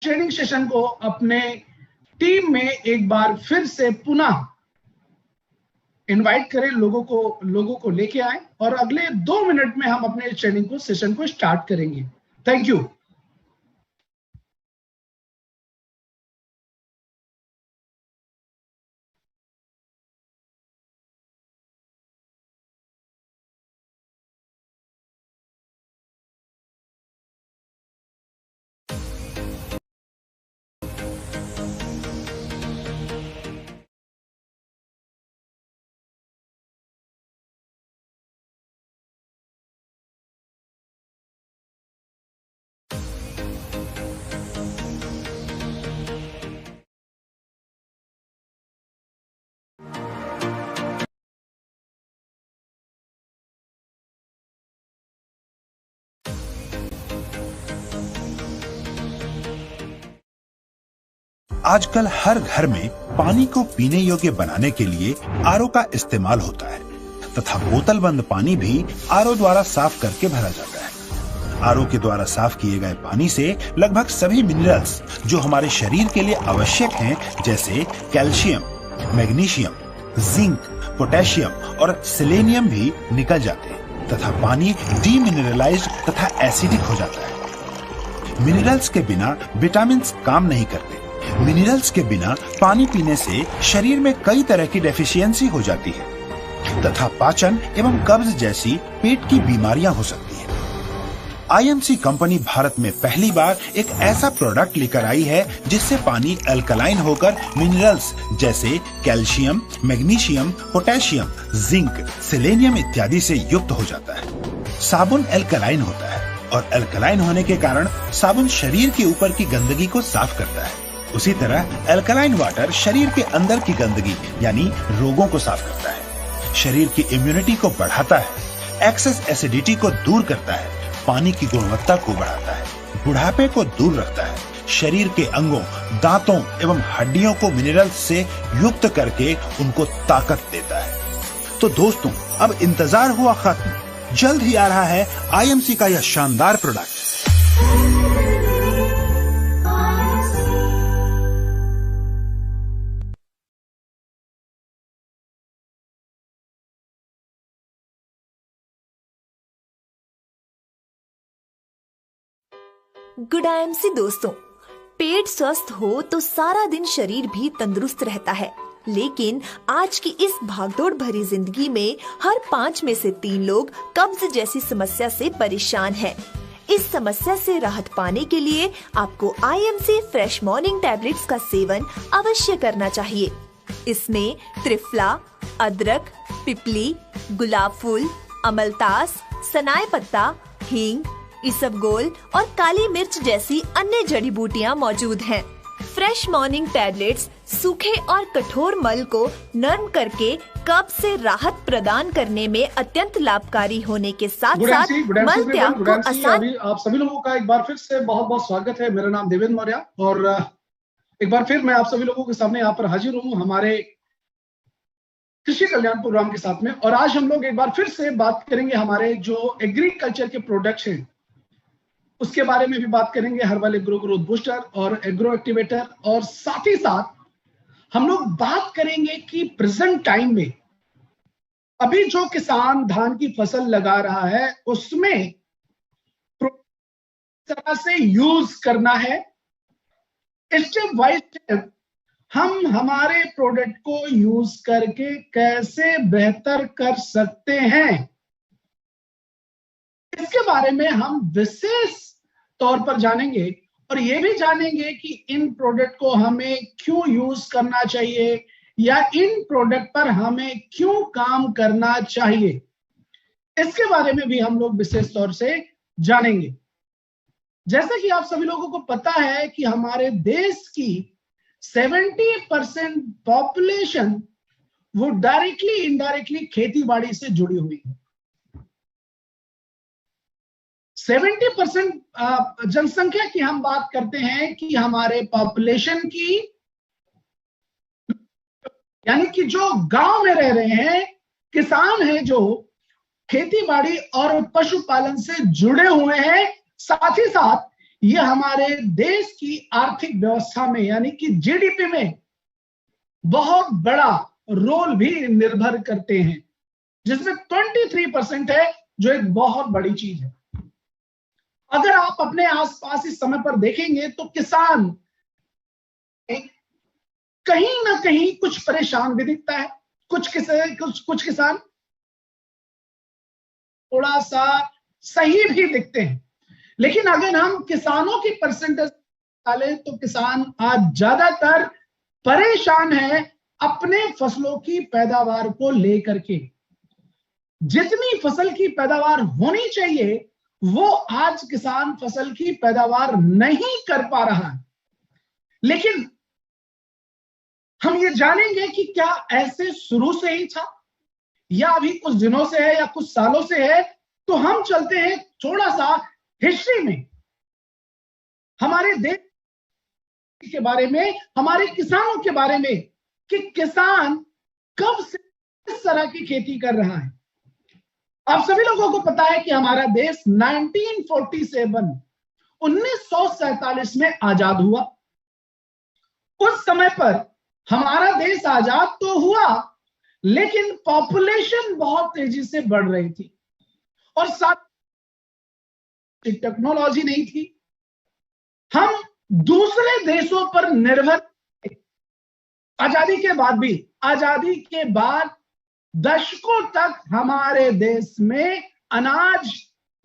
Training session को अपने team में एक बार फिर से पुनः इनवाइट करें, लोगों को लेके आए और अगले 2 मिनट में हम अपने ट्रेनिंग सेशन को स्टार्ट करेंगे। Thank you. आजकल हर घर में पानी को पीने योग्य बनाने के लिए आरओ का इस्तेमाल होता है तथा बोतल बंद पानी भी आरओ द्वारा साफ करके भरा जाता है। आरओ के द्वारा साफ किए गए पानी से लगभग सभी मिनरल्स जो हमारे शरीर के लिए आवश्यक हैं, जैसे कैल्शियम, मैग्नीशियम, जिंक, पोटेशियम और सेलेनियम भी निकल जाते हैं तथा पानी डीमिनरलाइज्ड तथा एसिडिक हो जाता है। मिनरल्स के बिना विटामिन काम नहीं करते। मिनरल्स के बिना पानी पीने से शरीर में कई तरह की डेफिशिएंसी हो जाती है तथा पाचन एवं कब्ज जैसी पेट की बीमारियां हो सकती हैं। आईएमसी कंपनी भारत में पहली बार एक ऐसा प्रोडक्ट लेकर आई है जिससे पानी अल्कलाइन होकर मिनरल्स जैसे calcium, magnesium, potassium, zinc, selenium इत्यादि से युक्त हो जाता है। साबुन अल्कलाइन होता है और अल्कलाइन होने के कारण साबुन शरीर के ऊपर की गंदगी को साफ करता है। उसी तरह अल्कलाइन वाटर शरीर के अंदर की गंदगी यानी रोगों को साफ करता है, शरीर की इम्यूनिटी को बढ़ाता है, एक्सेस एसिडिटी को दूर करता है, पानी की गुणवत्ता को बढ़ाता है, बुढ़ापे को दूर रखता है, शरीर के अंगों, दांतों एवं हड्डियों को मिनरल्स से युक्त करके उनको ताकत देता है। तो दोस्तों, अब इंतजार हुआ खत्म। जल्द ही आ रहा है आईएमसी का यह शानदार प्रोडक्ट। गुड आईएमसी दोस्तों, पेट स्वस्थ हो तो सारा दिन शरीर भी तंदुरुस्त रहता है, लेकिन आज की इस भागदौड़ भरी जिंदगी में हर 5 में से 3 लोग कब्ज जैसी समस्या से परेशान हैं। इस समस्या से राहत पाने के लिए आपको आईएमसी फ्रेश मॉर्निंग टैबलेट्स का सेवन अवश्य करना चाहिए। इसमें त्रिफला, अदरक, पिपली, गुलाब फूल, अमलतास, सनाए पत्ता, हींग, इसबगोल और काली मिर्च जैसी अन्य जड़ी बूटियां मौजूद हैं। फ्रेश मॉर्निंग टैबलेट्स सूखे और कठोर मल को नरम करके कब्ज से राहत प्रदान करने में अत्यंत लाभकारी होने के साथ साथ मल त्याग को आसान। आप सभी लोगों का एक बार फिर से बहुत बहुत स्वागत है। मेरा नाम देवेंद्र मौर्य और एक बार फिर मैं आप सभी लोगों के सामने यहाँ पर हाजिर हूँ हमारे कृषि कल्याण प्रोग्राम के साथ में। और आज हम लोग एक बार फिर से बात करेंगे हमारे जो एग्रीकल्चर के प्रोडक्ट्स हैं उसके बारे में भी बात करेंगे। हर्बल एग्रो ग्रोथ बूस्टर और एग्रो एक्टिवेटर, और साथ ही साथ हम लोग बात करेंगे कि प्रेजेंट टाइम में अभी जो किसान धान की फसल लगा रहा है उसमें तरह से यूज करना है। स्टेप बाय स्टेप हम हमारे प्रोडक्ट को यूज करके कैसे बेहतर कर सकते हैं, इसके बारे में हम विशेष तौर पर जानेंगे और ये भी जानेंगे कि इन प्रोडक्ट को हमें क्यों यूज करना चाहिए या इन प्रोडक्ट पर हमें क्यों काम करना चाहिए, इसके बारे में भी हम लोग विशेष तौर से जानेंगे। जैसे कि आप सभी लोगों को पता है कि हमारे देश की 70% पॉपुलेशन वो डायरेक्टली इनडायरेक्टली खेती बाड़ी से जुड़ी हुई है। 70% जनसंख्या की हम बात करते हैं कि हमारे पॉपुलेशन की, यानी कि जो गांव में रह रहे हैं किसान हैं जो खेती बाड़ी और पशुपालन से जुड़े हुए हैं, साथ ही साथ ये हमारे देश की आर्थिक व्यवस्था में यानी कि जीडीपी में बहुत बड़ा रोल भी निर्भर करते हैं, जिसमें 23% है, जो एक बहुत बड़ी चीज है। अगर आप अपने आसपास इस समय पर देखेंगे तो किसान कहीं ना कहीं कुछ परेशान भी दिखता है। कुछ किसान थोड़ा सा सही भी दिखते हैं, लेकिन अगर हम किसानों की परसेंटेज डालें तो किसान आज ज्यादातर परेशान है अपने फसलों की पैदावार को लेकर के। जितनी फसल की पैदावार होनी चाहिए वो आज किसान फसल की पैदावार नहीं कर पा रहा है। लेकिन हम ये जानेंगे कि क्या ऐसे शुरू से ही था या अभी कुछ दिनों से है या कुछ सालों से है। तो हम चलते हैं थोड़ा सा हिस्ट्री में, हमारे देश के बारे में, हमारे किसानों के बारे में, कि किसान कब से इस तरह की खेती कर रहा है। आप सभी लोगों को पता है कि हमारा देश 1947 में आजाद हुआ। उस समय पर हमारा देश आजाद तो हुआ, लेकिन पॉपुलेशन बहुत तेजी से बढ़ रही थी और साथ टेक्नोलॉजी नहीं थी। हम दूसरे देशों पर निर्भर थे। आजादी के बाद दशकों तक हमारे देश में अनाज,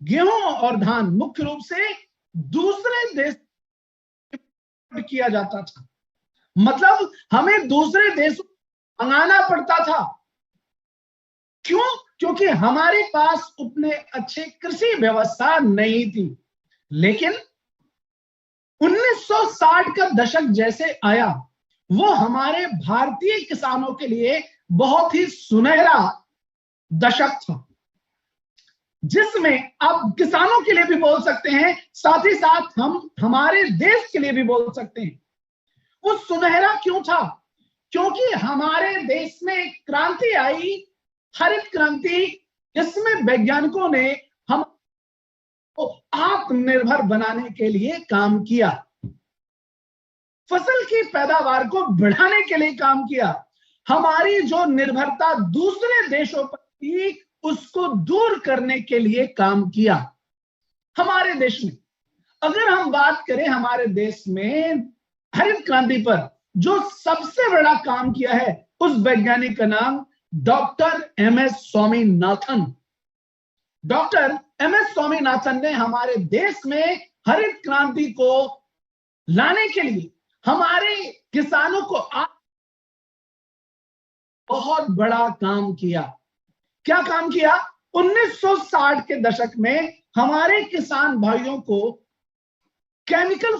गेहूं और धान मुख्य रूप से दूसरे देश किया जाता था। मतलब हमें दूसरे देशों मंगाना पड़ता था। क्यों? क्योंकि हमारे पास उतने अच्छे कृषि व्यवस्था नहीं थी। लेकिन 1960 का दशक जैसे आया, वो हमारे भारतीय किसानों के लिए बहुत ही सुनहरा दशक था, जिसमें अब किसानों के लिए भी बोल सकते हैं, साथ ही साथ हम हमारे देश के लिए भी बोल सकते हैं। वो सुनहरा क्यों था? क्योंकि हमारे देश में एक क्रांति आई, हरित क्रांति, जिसमें वैज्ञानिकों ने हम को आत्मनिर्भर बनाने के लिए काम किया, फसल की पैदावार को बढ़ाने के लिए काम किया। हमारी जो निर्भरता दूसरे देशों पर थी उसको दूर करने के लिए काम किया। हमारे देश में अगर हम बात करें, हमारे देश में हरित क्रांति पर जो सबसे बड़ा काम किया है, उस वैज्ञानिक का नाम doctor M S. Swaminathan. Doctor M S. Swaminathan ने हमारे देश में हरित क्रांति को लाने के लिए हमारे किसानों को बहुत बड़ा काम किया। क्या काम किया? 1960 के दशक में हमारे किसान भाइयों को केमिकल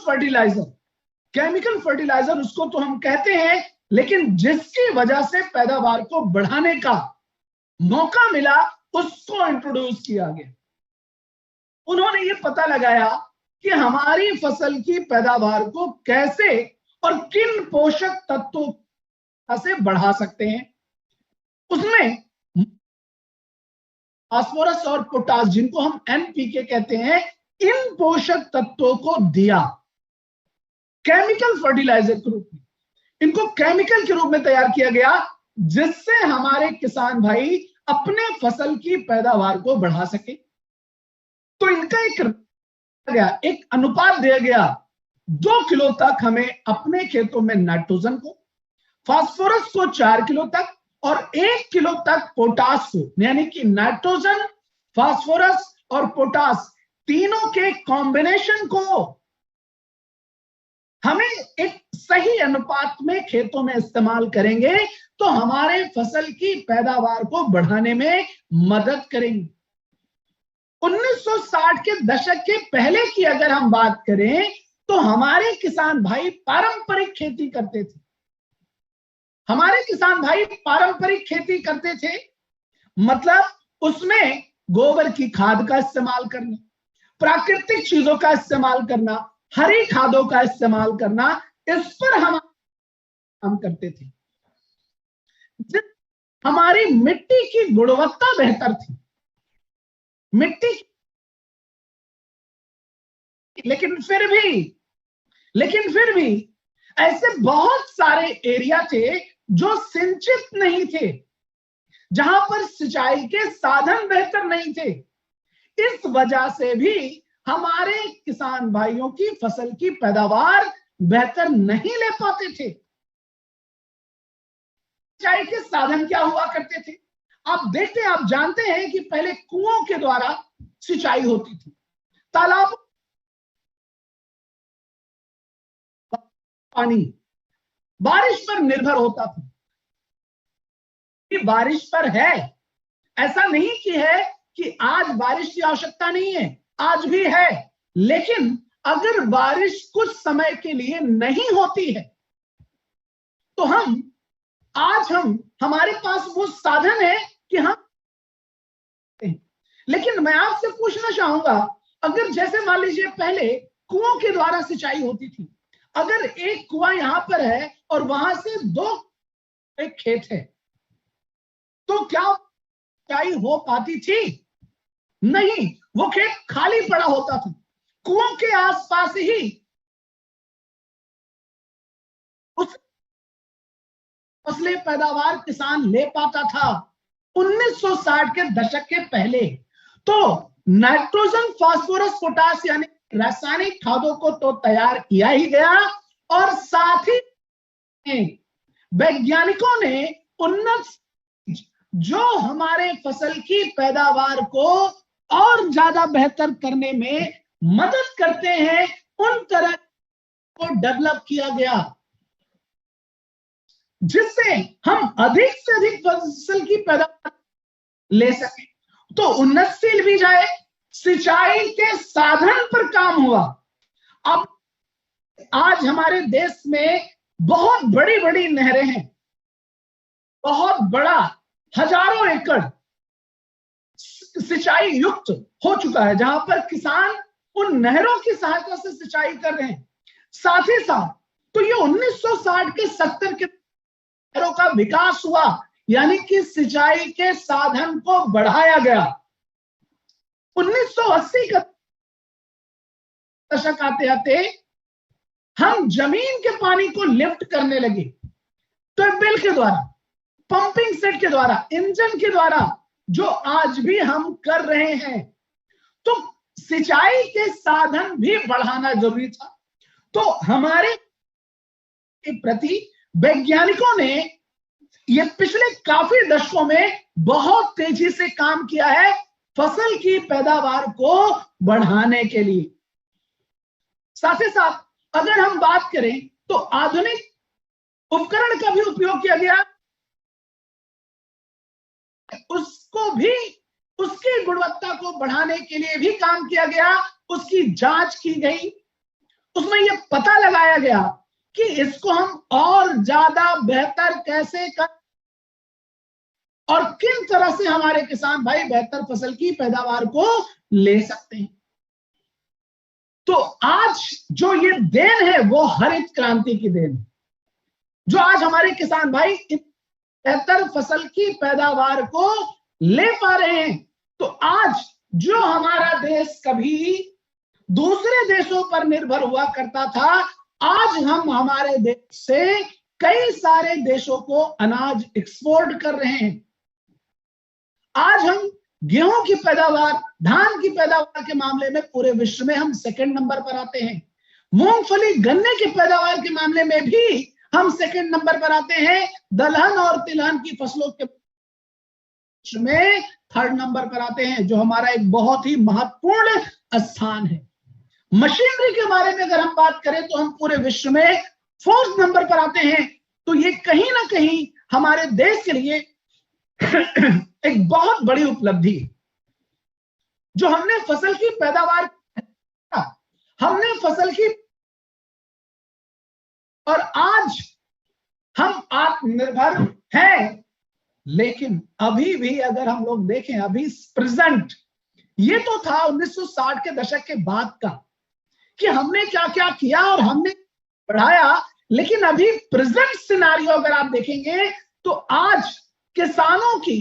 फर्टिलाइजर उसको तो हम कहते हैं, लेकिन जिसकी वजह से पैदावार को बढ़ाने का मौका मिला, उसको इंट्रोड्यूस किया गया। उन्होंने ये पता लगाया कि हमारी फसल की पैदावार को कैसे और किन पोषक तत्वों से बढ़ा सकते हैं। उसमें फास्फोरस और पोटास, जिनको हम एनपीके कहते हैं, इन पोषक तत्वों को दिया केमिकल फर्टिलाइजर के रूप में। इनको केमिकल के रूप में तैयार किया गया, जिससे हमारे किसान भाई अपने फसल की पैदावार को बढ़ा सके। तो इनका एक अनुपात दिया गया, 2 किलो तक हमें अपने खेतों में नाइट्रोजन को, फास्फोरस को 4 किलो तक और 1 किलो तक पोटास को, यानी कि नाइट्रोजन, फास्फोरस और पोटास तीनों के कॉम्बिनेशन को हमें एक सही अनुपात में खेतों में इस्तेमाल करेंगे तो हमारे फसल की पैदावार को बढ़ाने में मदद करेंगे। 1960 के दशक के पहले की अगर हम बात करें तो हमारे किसान भाई पारंपरिक खेती करते थे। मतलब उसमें गोबर की खाद का इस्तेमाल करना, प्राकृतिक चीजों का इस्तेमाल करना, हरी खादों का इस्तेमाल करना, इस पर हम काम करते थे। हमारी मिट्टी की गुणवत्ता बेहतर थी। मिट्टी लेकिन फिर भी ऐसे बहुत सारे एरिया थे जो सिंचित नहीं थे, जहां पर सिंचाई के साधन बेहतर नहीं थे। इस वजह से भी हमारे किसान भाइयों की फसल की पैदावार बेहतर नहीं ले पाते थे। सिंचाई के साधन क्या हुआ करते थे? आप देखते हैं, आप जानते हैं कि पहले कुओं के द्वारा सिंचाई होती थी, तालाब पानी बारिश पर निर्भर होता था। कि बारिश पर है, ऐसा नहीं कि है कि आज बारिश की आवश्यकता नहीं है, आज भी है। लेकिन अगर बारिश कुछ समय के लिए नहीं होती है तो हमारे पास वो साधन है कि हम, लेकिन मैं आपसे पूछना चाहूंगा, अगर जैसे मान लीजिए पहले कुओं के द्वारा सिंचाई होती थी, अगर एक कुआं यहां पर है और वहां से एक खेत है, तो क्या सिंचाई हो पाती थी? नहीं, वो खेत खाली पड़ा होता था। कुओं के आसपास ही उस फसलें पैदावार किसान ले पाता था। 1960 के दशक के पहले तो नाइट्रोजन, फास्फोरस, पोटास यानी रासायनिक खादों को तो तैयार किया ही गया, और साथ ही वैज्ञानिकों ने उन्नत जो हमारे फसल की पैदावार को और ज्यादा बेहतर करने में मदद करते हैं, उन तरह को डेवलप किया गया, जिससे हम अधिक से अधिक फसल की पैदावार ले सके। तो उन्नतशील भी जाए, सिंचाई के साधन पर काम हुआ। अब आज हमारे देश में बहुत बड़ी बड़ी नहरें हैं, बहुत बड़ा हजारों एकड़ सिंचाई युक्त हो चुका है, जहां पर किसान उन नहरों की सहायता से सिंचाई कर रहे हैं। साथ ही साथ तो ये 1960 के 70 के नहरों का विकास हुआ, यानी कि सिंचाई के साधन को बढ़ाया गया। 1980 का दशक आते आते हम जमीन के पानी को लिफ्ट करने लगे, ट्यूबवेल के द्वारा, पंपिंग सेट के द्वारा, इंजन के द्वारा, जो आज भी हम कर रहे हैं। तो सिंचाई के साधन भी बढ़ाना जरूरी था। तो हमारे प्रति वैज्ञानिकों ने ये पिछले काफी दशकों में बहुत तेजी से काम किया है फसल की पैदावार को बढ़ाने के लिए। साथ ही साथ अगर हम बात करें तो आधुनिक उपकरण का भी उपयोग किया गया, उसको भी, उसकी गुणवत्ता को बढ़ाने के लिए भी काम किया गया, उसकी जांच की गई, उसमें यह पता लगाया गया कि इसको हम और ज्यादा बेहतर कैसे कर और किन तरह से हमारे किसान भाई बेहतर फसल की पैदावार को ले सकते हैं। तो आज जो ये देन है वो हरित क्रांति की देन है, जो आज हमारे किसान भाई बेहतर फसल की पैदावार को ले पा रहे हैं। तो आज जो हमारा देश कभी दूसरे देशों पर निर्भर हुआ करता था, आज हम हमारे देश से कई सारे देशों को अनाज एक्सपोर्ट कर रहे हैं। आज हम गेहूं की पैदावार, धान की पैदावार के मामले में पूरे विश्व में हम सेकंड नंबर पर आते हैं। मूंगफली, गन्ने की पैदावार के मामले में भी हम सेकंड नंबर पर आते हैं। दलहन और तिलहन की फसलों के में थर्ड नंबर पर आते हैं, जो हमारा एक बहुत ही महत्वपूर्ण स्थान है। मशीनरी के बारे में अगर हम बात करें तो हम पूरे विश्व में फोर्थ नंबर पर आते हैं। तो ये कहीं ना कहीं हमारे देश के लिए एक बहुत बड़ी उपलब्धि है, जो हमने फसल की पैदावार, हमने फसल की, और आज हम आत्मनिर्भर हैं। लेकिन अभी भी अगर हम लोग देखें, अभी प्रेजेंट, ये तो था 1960 के दशक के बाद का कि हमने क्या क्या किया और हमने बढ़ाया, लेकिन अभी प्रेजेंट सिनारियो अगर आप देखेंगे तो आज किसानों की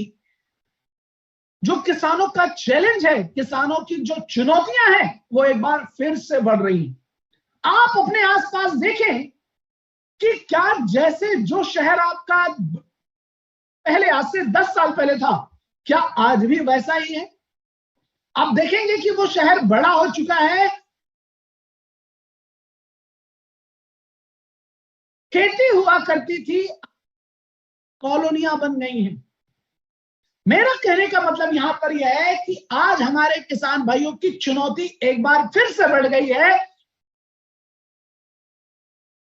जो किसानों का चैलेंज है, किसानों की जो चुनौतियां हैं, वो एक बार फिर से बढ़ रही हैं। आप अपने आसपास देखें कि क्या जैसे जो शहर आपका पहले, आज से 10 साल पहले था, क्या आज भी वैसा ही है? आप देखेंगे कि वो शहर बड़ा हो चुका है, खेती हुआ करती थी, कॉलोनियां बन गई हैं। मेरा कहने का मतलब यहां पर यह है कि आज हमारे किसान भाइयों की चुनौती एक बार फिर से बढ़ गई है,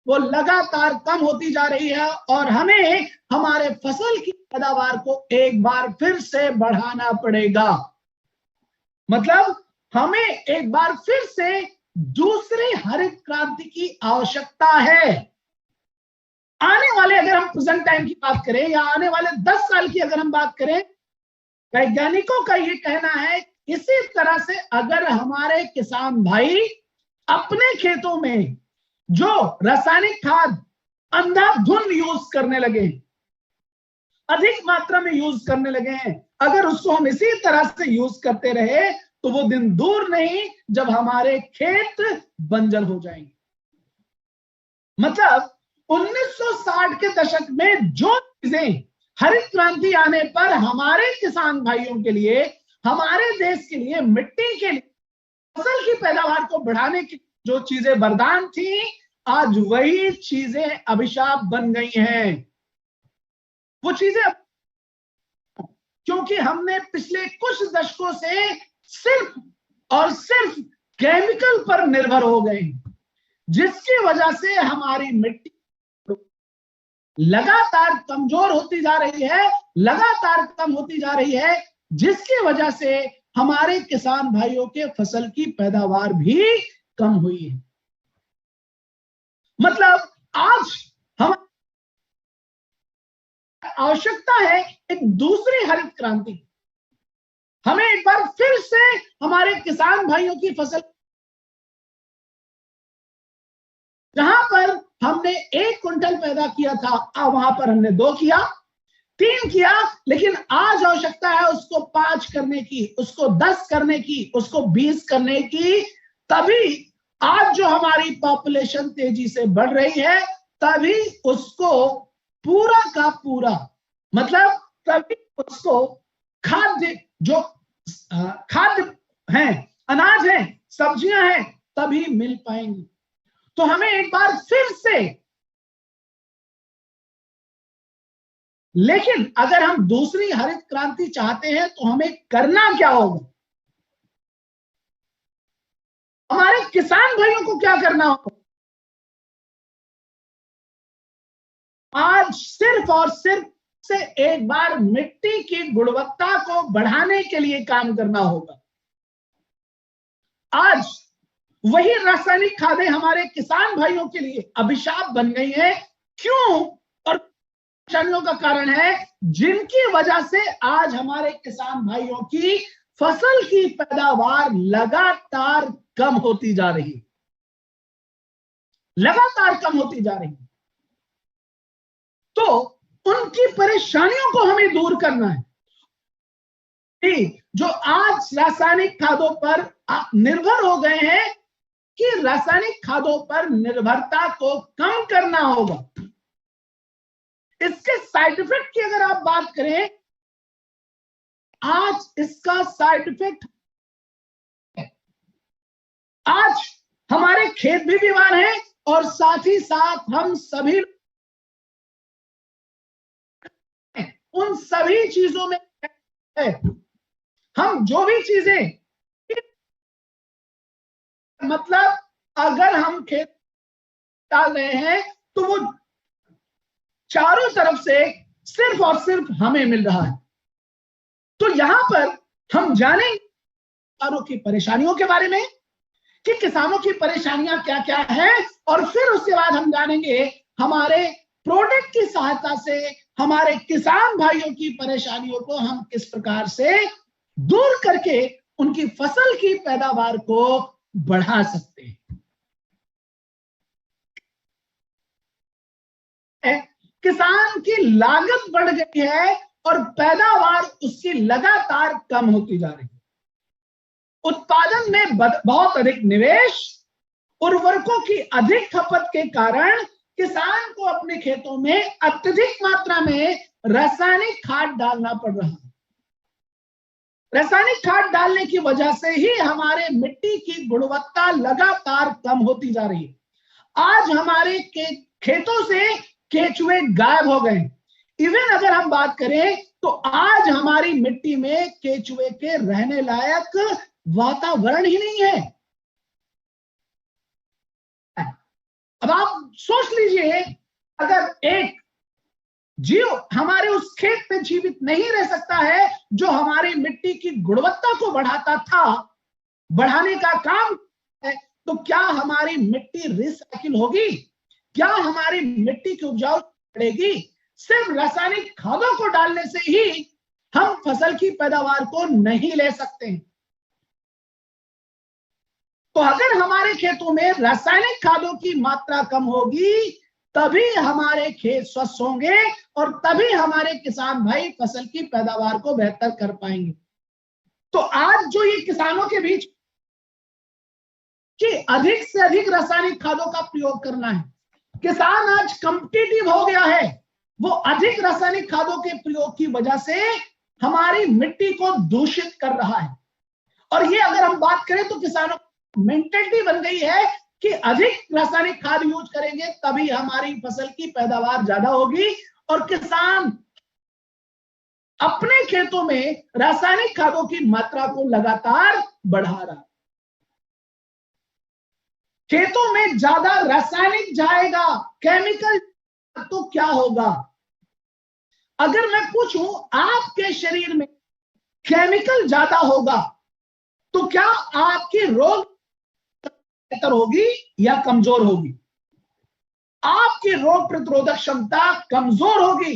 वो लगातार कम होती जा रही है और हमें हमारे फसल की पैदावार को एक बार फिर से बढ़ाना पड़ेगा। मतलब हमें एक बार फिर से दूसरी हरित क्रांति की आवश्यकता है। आने वाले, अगर हम प्रेजेंट टाइम की बात करें या आने वाले 10 साल की अगर हम बात करें, वैज्ञानिकों का यह कहना है इसी तरह से अगर हमारे किसान भाई अपने खेतों में जो रासायनिक खाद अंधाधुंध यूज करने लगे, अधिक मात्रा में यूज करने लगे हैं, अगर उसको हम इसी तरह से यूज करते रहे तो वो दिन दूर नहीं जब हमारे खेत बंजर हो जाएंगे। मतलब 1960 के दशक में जो चीजें हरित क्रांति आने पर हमारे किसान भाइयों के लिए, हमारे देश के लिए, मिट्टी के लिए, फसल की पैदावार को बढ़ाने की जो चीजें वरदान थी, आज वही चीजें अभिशाप बन गई हैं। वो चीजें, क्योंकि हमने पिछले कुछ दशकों से सिर्फ और सिर्फ केमिकल पर निर्भर हो गए, जिसकी वजह से हमारी मिट्टी लगातार कमजोर होती जा रही है, लगातार कम होती जा रही है, जिसकी वजह से हमारे किसान भाइयों के फसल की पैदावार भी कम हुई है। मतलब आज हम आवश्यकता है एक दूसरी हरित क्रांति। हमें एक बार फिर से हमारे किसान भाइयों की फसल, जहां पर हमने 1 क्विंटल पैदा किया था, वहां पर हमने 2 किया, 3 किया, लेकिन आज आवश्यकता है उसको 5 करने की, उसको 10 करने की, उसको 20 करने की। तभी आज जो हमारी पॉपुलेशन तेजी से बढ़ रही है, तभी उसको पूरा का पूरा, मतलब तभी उसको खाद्य, जो खाद्य हैं, अनाज हैं, सब्जियां हैं, तभी मिल पाएंगी। तो हमें एक बार फिर से, लेकिन अगर हम दूसरी हरित क्रांति चाहते हैं तो हमें करना क्या होगा? हमारे किसान भाइयों को क्या करना होगा? आज सिर्फ और सिर्फ से एक बार मिट्टी की गुणवत्ता को बढ़ाने के लिए काम करना होगा। आज वही रासायनिक खादें हमारे किसान भाइयों के लिए अभिशाप बन गई है। क्यों? और परेशानियों का कारण है, जिनकी वजह से आज हमारे किसान भाइयों की फसल की पैदावार लगातार कम होती जा रही है, लगातार कम होती जा रही है। तो उनकी परेशानियों को हमें दूर करना है। जो आज रासायनिक खादों पर निर्भर हो गए हैं, कि रासायनिक खादों पर निर्भरता को कम करना होगा। इसके साइड इफेक्ट की अगर आप बात करें, आज इसका साइड इफेक्ट, आज हमारे खेत भी बीमार हैं और साथ ही साथ हम सभी उन सभी चीजों में है। हम जो भी चीजें, मतलब अगर हम खेत डाल रहे हैं तो वो चारों तरफ से सिर्फ और सिर्फ हमें मिल रहा है। तो यहां पर हम जानेंगे किसानों की परेशानियों के बारे में, कि किसानों की परेशानियां क्या क्या है, और फिर उसके बाद हम जानेंगे हमारे प्रोडक्ट की सहायता से हमारे किसान भाइयों की परेशानियों को हम किस प्रकार से दूर करके उनकी फसल की पैदावार को बढ़ा सकते हैं। किसान की लागत बढ़ गई है और पैदावार उसकी लगातार कम होती जा रही है। उत्पादन में बहुत अधिक निवेश, उर्वरकों की अधिक खपत के कारण किसान को अपने खेतों में अत्यधिक मात्रा में रासायनिक खाद डालना पड़ रहा है। रासायनिक खाद डालने की वजह से ही हमारे मिट्टी की गुणवत्ता लगातार कम होती जा रही है। आज हमारे खेतों से केचुए गायब हो गए। इवन अगर हम बात करें तो आज हमारी मिट्टी में केचुए के रहने लायक वातावरण ही नहीं है। अब आप सोच लीजिए, अगर एक जीव हमारे उस खेत में जीवित नहीं रह सकता है जो हमारी मिट्टी की गुणवत्ता को बढ़ाता था, बढ़ाने का काम है, तो क्या हमारी मिट्टी रिसाइकिल होगी? क्या हमारी मिट्टी की उपजाऊ बढ़ेगी? सिर्फ रासायनिक खादों को डालने से ही हम फसल की पैदावार को नहीं ले सकते। तो अगर हमारे खेतों में रासायनिक खादों की मात्रा कम होगी, तभी हमारे खेत स्वस्थ होंगे और तभी हमारे किसान भाई फसल की पैदावार को बेहतर कर पाएंगे। तो आज जो ये किसानों के बीच कि अधिक से अधिक रासायनिक खादों का प्रयोग करना है, किसान आज कॉम्पिटिटिव हो गया है। वो अधिक रासायनिक खादों के प्रयोग की वजह से हमारी मिट्टी को दूषित कर रहा है। और ये अगर हम बात करें तो किसानों मेंटेलिटी बन गई है कि अधिक रासायनिक खाद यूज करेंगे तभी हमारी फसल की पैदावार ज्यादा होगी, और किसान अपने खेतों में रासायनिक खादों की मात्रा को लगातार बढ़ा रहा है। खेतों में ज्यादा रासायनिक जाएगा, केमिकल, तो क्या होगा? अगर मैं पूछूं आपके शरीर में केमिकल ज्यादा होगा तो क्या आपकी रोग बेहतर होगी या कमजोर होगी? आपकी रोग प्रतिरोधक क्षमता कमजोर होगी,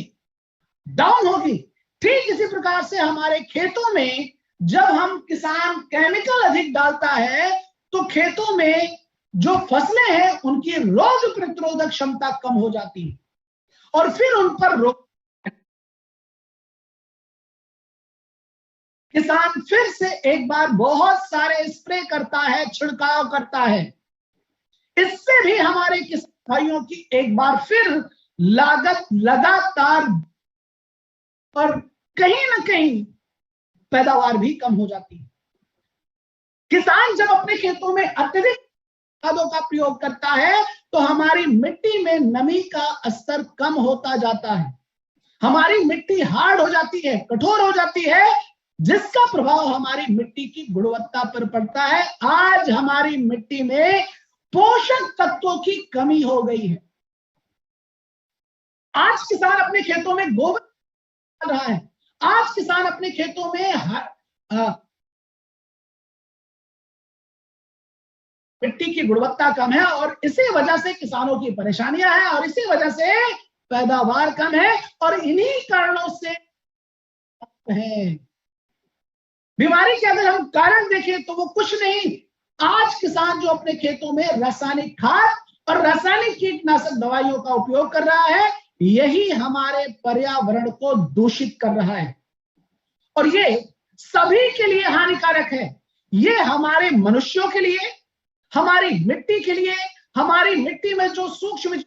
डाउन होगी। ठीक इसी प्रकार से हमारे खेतों में जब हम किसान केमिकल अधिक डालता है तो खेतों में जो फसलें हैं उनकी रोग प्रतिरोधक क्षमता कम हो जाती है और फिर उन पर रोग, किसान फिर से एक बार बहुत सारे स्प्रे करता है, छिड़काव करता है। इससे भी हमारे किसान भाइयों की एक बार फिर लागत लगातार और कहीं ना कहीं पैदावार भी कम हो जाती है। किसान जब अपने खेतों में अत्यधिक खादों का प्रयोग करता है तो हमारी मिट्टी में नमी का स्तर कम होता जाता है, हमारी मिट्टी हार्ड हो जाती है, कठोर हो जाती है, जिसका प्रभाव हमारी मिट्टी की गुणवत्ता पर पड़ता है। आज हमारी मिट्टी में पोषक तत्वों की कमी हो गई है। आज किसान अपने खेतों में गोबर डाल रहा है, आज किसान अपने खेतों में मिट्टी की गुणवत्ता कम है और इसी वजह से किसानों की परेशानियां हैं और इसी वजह से पैदावार कम है और इन्हीं कारणों से है। बीमारी के अगर हम कारण देखें तो वो कुछ नहीं, आज किसान जो अपने खेतों में रासायनिक खाद और रासायनिक कीटनाशक दवाइयों का उपयोग कर रहा है, यही हमारे पर्यावरण को दूषित कर रहा है और ये सभी के लिए हानिकारक है। ये हमारे मनुष्यों के लिए, हमारी मिट्टी के लिए, हमारी मिट्टी में जो सूक्ष्म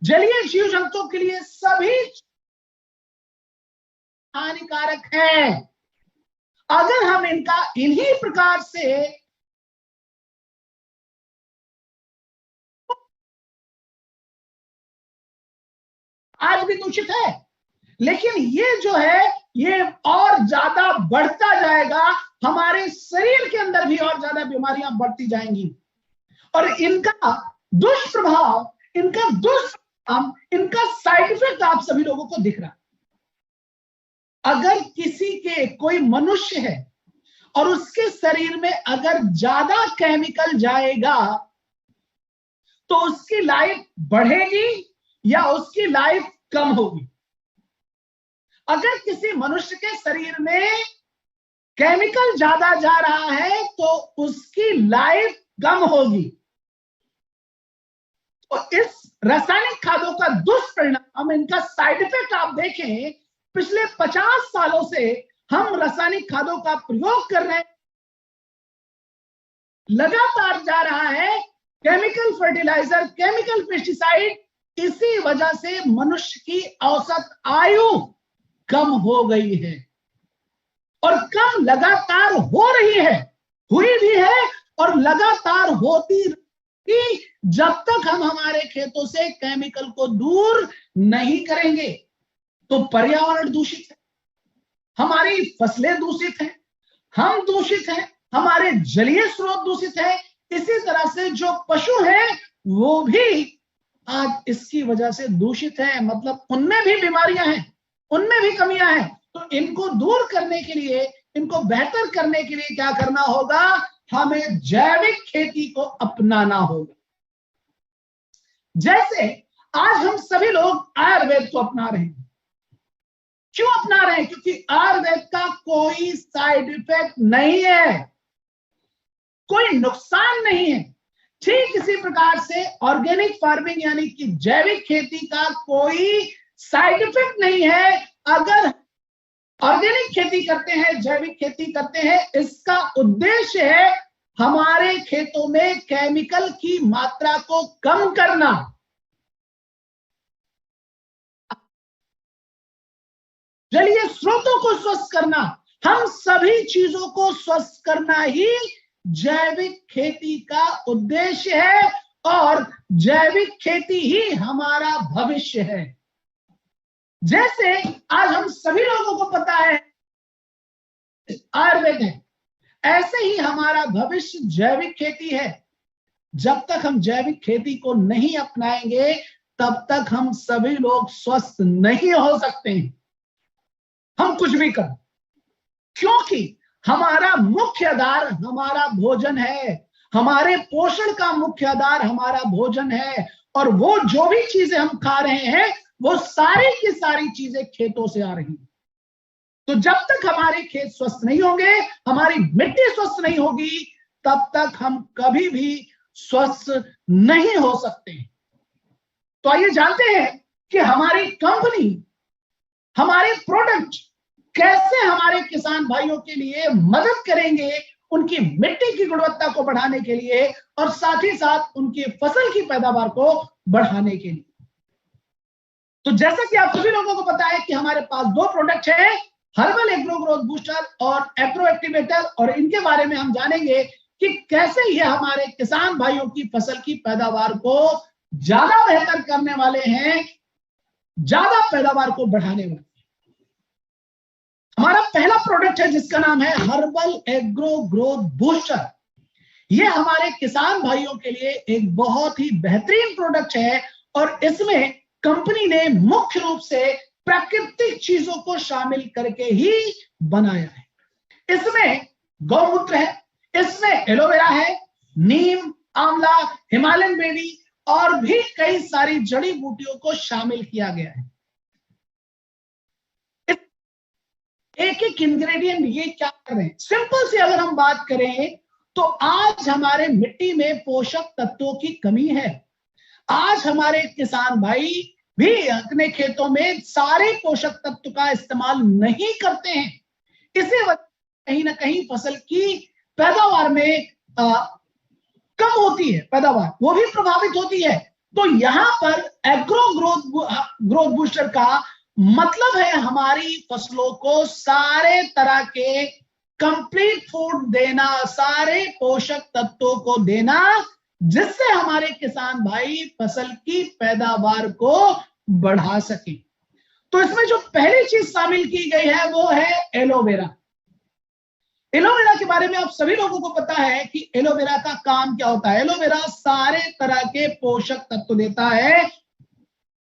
जलीय जीव जंतुओं के लिए सभी हानिकारक है। अगर हम इनका इन्हीं प्रकार से आज भी दूषित है, लेकिन ये जो है ये और ज्यादा बढ़ता जाएगा, हमारे शरीर के अंदर भी और ज्यादा बीमारियां बढ़ती जाएंगी और इनका दुष्प्रभाव, इनका साइड इफेक्ट आप सभी लोगों को दिख रहा है। अगर किसी के कोई मनुष्य है और उसके शरीर में अगर ज्यादा केमिकल जाएगा तो उसकी लाइफ बढ़ेगी या उसकी लाइफ कम होगी। अगर किसी मनुष्य के शरीर में केमिकल ज्यादा जा रहा है तो उसकी लाइफ कम होगी। तो इस रासायनिक खादों का दुष्परिणाम, इनका साइड इफेक्ट आप देखें, पिछले 50 सालों से हम रासायनिक खादों का प्रयोग कर रहे हैं, लगातार जा रहा है। केमिकल फर्टिलाइजर, केमिकल पेस्टिसाइड, इसी वजह से मनुष्य की औसत आयु कम हो गई है और कम लगातार हो रही है, हुई भी है और लगातार होती कि जब तक हम हमारे खेतों से केमिकल को दूर नहीं करेंगे। तो पर्यावरण दूषित है, हमारी फसलें दूषित हैं, हम दूषित हैं, हमारे जलीय स्रोत दूषित है, इसी तरह से जो पशु हैं वो भी आज इसकी वजह से दूषित है। मतलब उनमें भी बीमारियां हैं, उनमें भी कमियां हैं। तो इनको दूर करने के लिए, इनको बेहतर करने के लिए क्या करना होगा? हमें जैविक खेती को अपनाना होगा। जैसे आज हम सभी लोग आयुर्वेद को अपना रहे हैं। क्यों अपना रहे हैं? क्योंकि आयुर्वेद का कोई साइड इफेक्ट नहीं है, कोई नुकसान नहीं है। ठीक इसी प्रकार से ऑर्गेनिक फार्मिंग यानी कि जैविक खेती का कोई साइड इफेक्ट नहीं है। अगर ऑर्गेनिक खेती करते हैं, जैविक खेती करते हैं, इसका उद्देश्य है हमारे खेतों में केमिकल की मात्रा को कम करना, जलीय स्रोतों को स्वस्थ करना, हम सभी चीजों को स्वस्थ करना ही जैविक खेती का उद्देश्य है और जैविक खेती ही हमारा भविष्य है। जैसे आज हम सभी लोगों को पता है आयुर्वेद है, ऐसे ही हमारा भविष्य जैविक खेती है। जब तक हम जैविक खेती को नहीं अपनाएंगे तब तक हम सभी लोग स्वस्थ नहीं हो सकते हैं, हम कुछ भी कर, क्योंकि हमारा मुख्य आधार हमारा भोजन है, हमारे पोषण का मुख्य आधार हमारा भोजन है। और वो जो भी चीजें हम खा रहे हैं वो सारी की सारी चीजें खेतों से आ रही हैं। तो जब तक हमारे खेत स्वस्थ नहीं होंगे, हमारी मिट्टी स्वस्थ नहीं होगी, तब तक हम कभी भी स्वस्थ नहीं हो सकते। तो आइए जानते हैं कि हमारी कंपनी, हमारे प्रोडक्ट कैसे हमारे किसान भाइयों के लिए मदद करेंगे उनकी मिट्टी की गुणवत्ता को बढ़ाने के लिए और साथ ही साथ उनकी फसल की पैदावार को बढ़ाने के लिए। तो जैसा कि आप सभी लोगों को पता है कि हमारे पास दो प्रोडक्ट हैं, हर्बल एग्रो ग्रोथ बूस्टर और एग्रो एक्टिवेटर, और इनके बारे में हम जानेंगे कि कैसे ये हमारे किसान भाइयों की फसल की पैदावार को ज्यादा बेहतर करने वाले हैं, ज्यादा पैदावार को बढ़ाने वाले। हमारा पहला प्रोडक्ट है जिसका नाम है हर्बल एग्रो ग्रोथ बूस्टर। ये हमारे किसान भाइयों के लिए एक बहुत ही बेहतरीन प्रोडक्ट है और इसमें कंपनी ने मुख्य रूप से प्राकृतिक चीजों को शामिल करके ही बनाया है। इसमें गौमूत्र है, इसमें एलोवेरा है, नीम, आंवला, हिमालयन बेरी और भी कई सारी जड़ी बूटियों को शामिल किया गया है। एक एक इंग्रेडिएंट ये क्या कर रहे हैं, सिंपल से अगर हम बात करें तो आज हमारे मिट्टी में पोषक तत्वों की कमी है। आज हमारे किसान भाई भी अपने खेतों में सारे पोषक तत्व का इस्तेमाल नहीं करते हैं। इसी वजह कहीं ना कहीं फसल की पैदावार में कम होती है, पैदावार वो भी प्रभावित होती है। तो यहां पर एग्रो ग्रोथ बूस्टर का मतलब है हमारी फसलों को सारे तरह के कंप्लीट फूड देना, सारे पोषक तत्वों को देना, जिससे हमारे किसान भाई फसल की पैदावार को बढ़ा सके। तो इसमें जो पहली चीज शामिल की गई है वो है एलोवेरा। एलोवेरा के बारे में आप सभी लोगों को पता है कि एलोवेरा का काम क्या होता है। एलोवेरा सारे तरह के पोषक तत्व देता है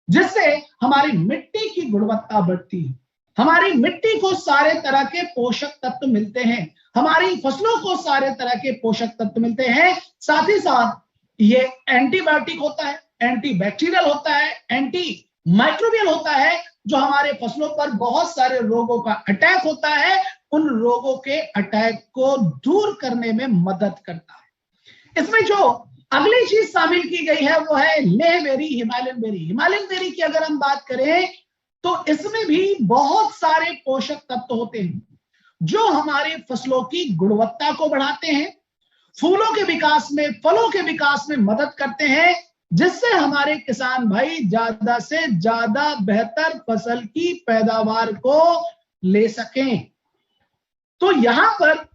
जिससे हमारी मिट्टी की गुणवत्ता बढ़ती है, हमारी मिट्टी को सारे तरह के पोषक तत्व मिलते हैं, हमारी फसलों को सारे तरह के पोषक तत्व मिलते हैं। साथ ही साथ ये एंटीबायोटिक होता है, एंटी बैक्टीरियल होता है, एंटी माइक्रोबियल होता है, जो हमारे फसलों पर बहुत सारे रोगों का अटैक होता है, उन रोगों के अटैक को दूर करने में मदद करता है। इसमें जो अगली चीज शामिल की गई है वो है Leh berry, Himalayan berry. Himalayan berry की अगर हम बात करें तो इसमें भी बहुत सारे पोषक तत्व होते हैं जो हमारे फसलों की गुणवत्ता को बढ़ाते हैं, फूलों के विकास में, फलों के विकास में मदद करते हैं, जिससे हमारे किसान भाई ज्यादा से ज्यादा बेहतर फसल की पैदावार को ले सकें। तो यहां पर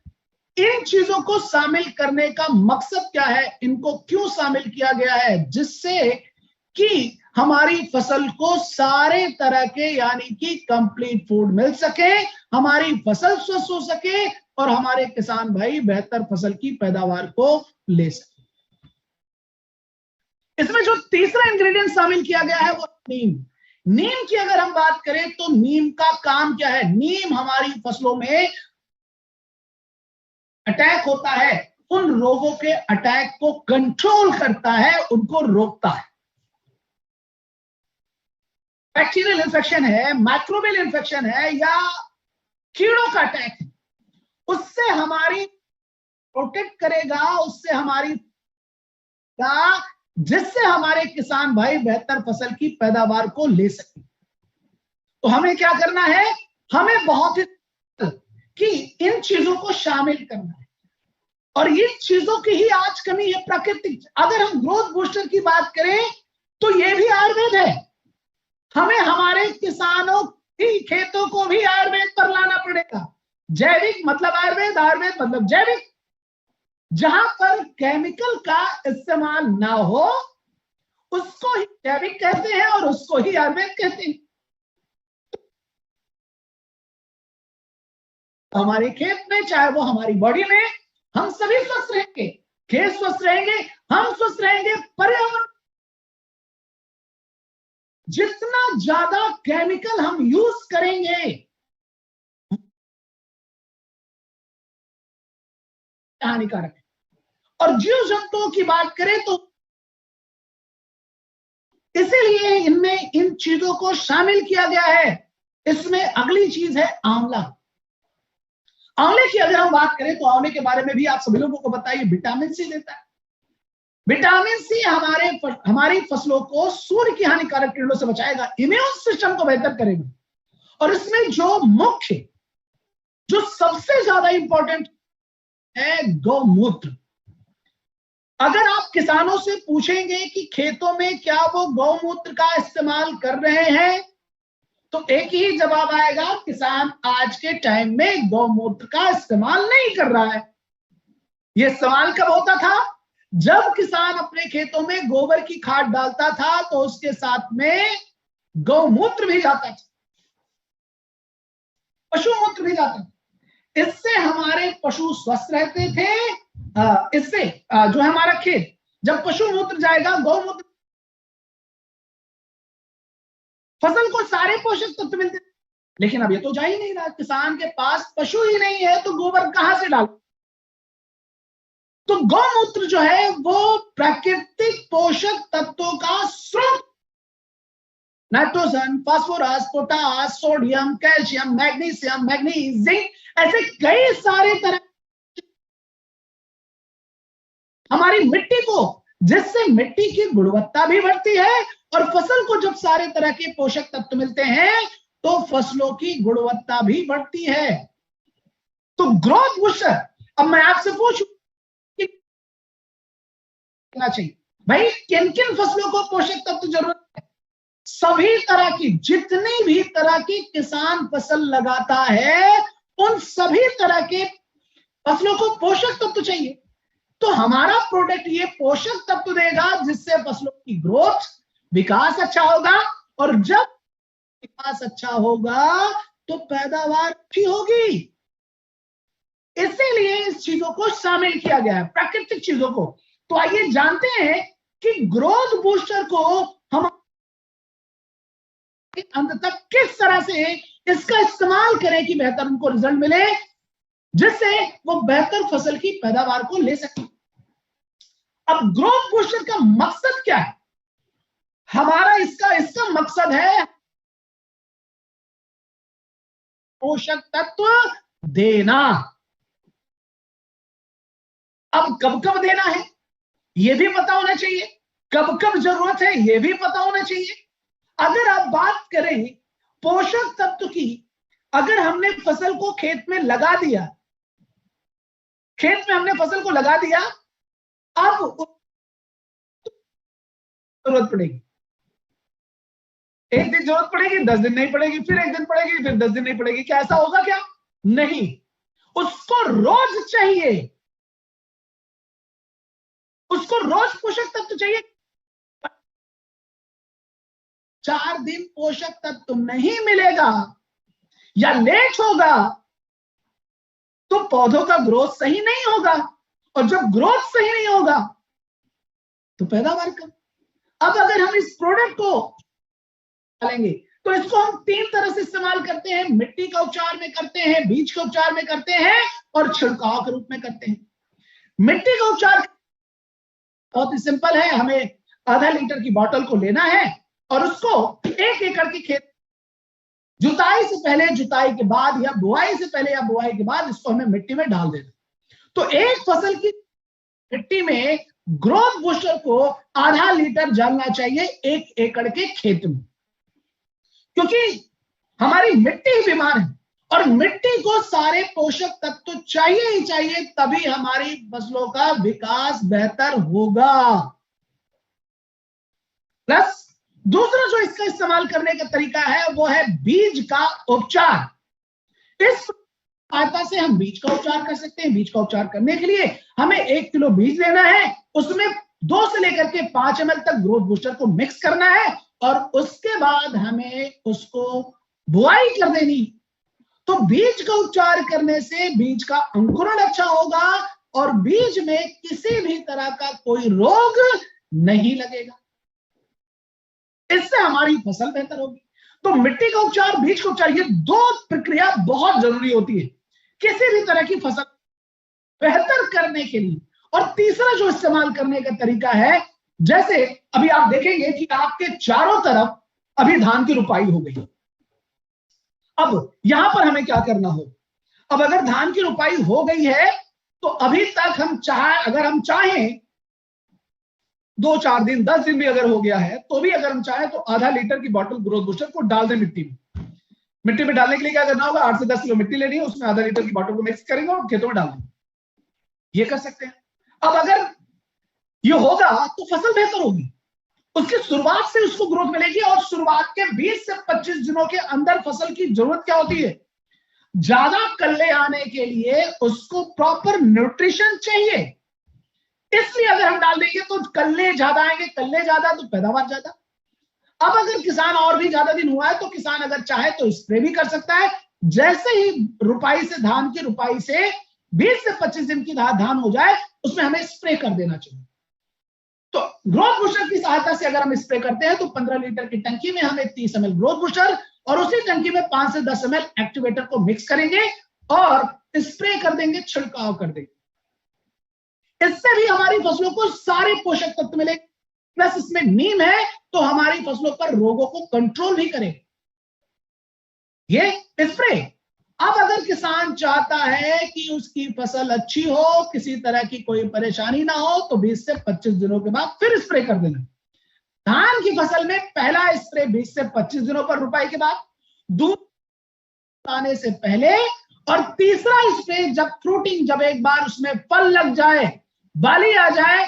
इन चीजों को शामिल करने का मकसद क्या है, इनको क्यों शामिल किया गया है, जिससे कि हमारी फसल को सारे तरह के यानी कि कंप्लीट फूड मिल सके, हमारी फसल स्वस्थ हो सके और हमारे किसान भाई बेहतर फसल की पैदावार को ले सके। इसमें जो तीसरा इंग्रेडिएंट शामिल किया गया है वो नीम। नीम की अगर हम बात करें तो नीम का काम क्या है, नीम हमारी फसलों में अटैक होता है, उन रोगों के अटैक को कंट्रोल करता है, उनको रोकता है। बैक्टीरियल इन्फेक्शन है, माइक्रोबियल इन्फेक्शन है या कीड़ों का अटैक है, उससे हमारी प्रोटेक्ट करेगा, उससे हमारी का, जिससे हमारे किसान भाई बेहतर फसल की पैदावार को ले सके। तो हमें क्या करना है, हमें बहुत ही कि इन चीजों को शामिल करना है, और इन चीजों की ही आज कमी है प्राकृतिक। अगर हम ग्रोथ बूस्टर की बात करें तो ये भी आयुर्वेद है, हमें हमारे किसानों की खेतों को भी आयुर्वेद पर लाना पड़ेगा। जैविक मतलब आयुर्वेद, आयुर्वेद मतलब जैविक। जहां पर केमिकल का इस्तेमाल ना हो उसको ही जैविक कहते हैं और उसको ही आयुर्वेद कहते हैं। हमारे खेत में, चाहे वो हमारी बॉडी में, हम सभी स्वस्थ रहेंगे, खेत स्वस्थ रहेंगे, हम स्वस्थ रहेंगे, पर्यावरण। जितना ज्यादा केमिकल हम यूज करेंगे हानिकारक है। और जीव जंतुओं की बात करें तो इसीलिए इनमें इन चीजों को शामिल किया गया है। इसमें अगली चीज है आंवला। आंवले की अगर हम बात करें तो आंवले के बारे में भी आप सभी लोगों को बताइए, विटामिन सी देता है। विटामिन सी हमारी फसलों को सूर्य की हानिकारक किरणों से बचाएगा, इम्यून सिस्टम को बेहतर करेगा। और इसमें जो सबसे ज्यादा इंपॉर्टेंट है गौमूत्र। अगर आप किसानों से पूछेंगे कि खेतों में क्या वो गौमूत्र का इस्तेमाल कर रहे हैं तो एक ही जवाब आएगा, किसान आज के टाइम में गौमूत्र का इस्तेमाल नहीं कर रहा है। यह इस्तेमाल कब होता था, जब किसान अपने खेतों में गोबर की खाद डालता था तो उसके साथ में गौमूत्र भी जाता था, पशु मूत्र भी जाता था। इससे हमारे पशु स्वस्थ रहते थे। इससे जो है हमारा खेत, जब पशु मूत्र जाएगा, गौमूत्र, फसल को सारे पोषक तत्व मिलते। लेकिन अब ये तो जा ही नहीं रहा, किसान के पास पशु ही नहीं है तो गोबर कहां से डाल। तो गौमूत्र जो है वो प्राकृतिक पोषक तत्वों का स्रोत, nitrogen, phosphorus, potash, sodium, calcium, magnesium, manganese, zinc, ऐसे कई सारे तरह हमारी मिट्टी को, जिससे मिट्टी की गुणवत्ता भी बढ़ती है। और फसल को जब सारे तरह के पोषक तत्व मिलते हैं तो फसलों की गुणवत्ता भी बढ़ती है। तो ग्रोथ बूस्टर, अब मैं आपसे पूछूं चाहिए भाई किन किन फसलों को पोषक तत्व जरूरत है। सभी तरह की, जितनी भी तरह की किसान फसल लगाता है उन सभी तरह के फसलों को पोषक तत्व चाहिए। तो हमारा प्रोडक्ट ये पोषक तत्व देगा जिससे फसलों की ग्रोथ, विकास अच्छा होगा। और जब विकास अच्छा होगा तो पैदावार अच्छी होगी। इसीलिए इस चीजों को शामिल किया गया है, प्राकृतिक चीजों को। तो आइए जानते हैं कि ग्रोथ बूस्टर को हम अंत तक किस तरह से इसका इस्तेमाल करें कि बेहतर उनको रिजल्ट मिले, जिससे वो बेहतर फसल की पैदावार को ले सके। अब ग्रोथ बूस्टर का मकसद क्या है हमारा, इसका मकसद है पोषक तत्व देना। अब कब कब देना है ये भी पता होना चाहिए, कब कब जरूरत है ये भी पता होना चाहिए। अगर आप बात करें पोषक तत्व की, अगर हमने फसल को खेत में लगा दिया, खेत में हमने फसल को लगा दिया, अब जरूरत पड़ेगी, एक दिन जरूरत पड़ेगी, 10 दिन नहीं पड़ेगी, फिर एक दिन पड़ेगी, फिर 10 दिन नहीं पड़ेगी। क्या ऐसा होगा क्या? नहीं, उसको रोज चाहिए, उसको रोज पोषक तत्व चाहिए। 4 दिन पोषक तत्व नहीं मिलेगा या लेट होगा तो पौधों का ग्रोथ सही नहीं होगा, और जब ग्रोथ सही नहीं होगा तो पैदावार कम। अब अगर हम इस प्रोडक्ट को डालेंगे तो इसको हम 3 तरह से इस्तेमाल करते हैं, मिट्टी का उपचार में करते हैं, बीज के उपचार में करते हैं और छिड़काव के रूप में करते हैं। मिट्टी का उपचार बहुत ही सिंपल है, हमें आधा लीटर की बोतल को लेना है और उसको 1 एकड़ के खेत, जुताई से पहले, जुताई के बाद या बुआई से पहले या बुआई के बाद इसको हमें मिट्टी में डाल देना। तो एक फसल की मिट्टी में ग्रोथ बूस्टर को आधा लीटर डालना चाहिए 1 एकड़ के खेत में, क्योंकि हमारी मिट्टी ही बीमार है और मिट्टी को सारे पोषक तत्व तो चाहिए ही चाहिए, तभी हमारी फसलों का विकास बेहतर होगा। प्लस दूसरा जो इसका इस्तेमाल करने का तरीका है वो है बीज का उपचार। इस सहायता से हम बीज का उपचार कर सकते हैं। बीज का उपचार करने के लिए हमें 1 किलो बीज लेना है, उसमें 2 से लेकर के 5 ml तक ग्रोथ बूस्टर को मिक्स करना है और उसके बाद हमें उसको बुआई कर देनी। तो बीज का उपचार करने से बीज का अंकुरण अच्छा होगा और बीज में किसी भी तरह का कोई रोग नहीं लगेगा, इससे हमारी फसल बेहतर होगी। तो मिट्टी का उपचार, बीज का उपचार, ये 2 प्रक्रिया बहुत जरूरी होती है किसी भी तरह की फसल बेहतर करने के लिए। और तीसरा जो इस्तेमाल करने का तरीका है, जैसे अभी आप देखेंगे कि आपके चारों तरफ अभी धान की रुपाई हो गई। अब यहां पर हमें क्या करना हो, अब अगर धान की रुपाई हो गई है तो अभी तक अगर हम चाहें 2-4 दिन, 10 दिन भी अगर हो गया है तो भी अगर हम चाहें तो आधा लीटर की बोतल ग्रोथ बूस्टर को डाल दें मिट्टी में। मिट्टी में डालने के लिए क्या करना होगा, 8 से 10 किलो मिट्टी लेनी है, उसमें आधा लीटर की बोतल को मिक्स करेंगे और खेतों में डाल देंगे। ये कर सकते हैं। अब अगर ये होगा तो फसल बेहतर होगी, उसकी शुरुआत से उसको ग्रोथ मिलेगी। और शुरुआत के 20 से 25 दिनों के अंदर फसल की जरूरत क्या होती है, ज्यादा कल्ले आने के लिए उसको प्रॉपर न्यूट्रिशन चाहिए। इसलिए अगर हम डाल देंगे तो कल्ले ज्यादा आएंगे, कल्ले ज्यादा तो पैदावार ज्यादा। अब अगर किसान और भी ज्यादा दिन हुआ है तो किसान अगर चाहे तो स्प्रे भी कर सकता है। जैसे ही रुपाई से, धान की रुपाई से 20 से 25 दिन की धान हो जाए उसमें हमें स्प्रे कर देना चाहिए। तो ग्रोथ बूस्टर की सहायता से अगर हम स्प्रे करते हैं तो 15 लीटर की टंकी में हमें 30 ml ग्रोथ बूस्टर और उसी टंकी में 5 से 10 ml एक्टिवेटर को मिक्स करेंगे और स्प्रे कर देंगे, छिड़काव कर देंगे। इससे भी हमारी फसलों को सारे पोषक तत्व मिलेंगे, प्लस इसमें नीम है तो हमारी फसलों पर रोगों को कंट्रोल भी करेगा ये स्प्रे। अब अगर किसान चाहता है कि उसकी फसल अच्छी हो, किसी तरह की कोई परेशानी ना हो, तो 20 से 25 दिनों के बाद फिर स्प्रे कर देना। धान की फसल में पहला स्प्रे 20 से 25 दिनों पर रुपाई के बाद, दूसरा आने से पहले, और तीसरा स्प्रे जब फ्रूटिंग, जब एक बार उसमें फल लग जाए, बाली आ जाए,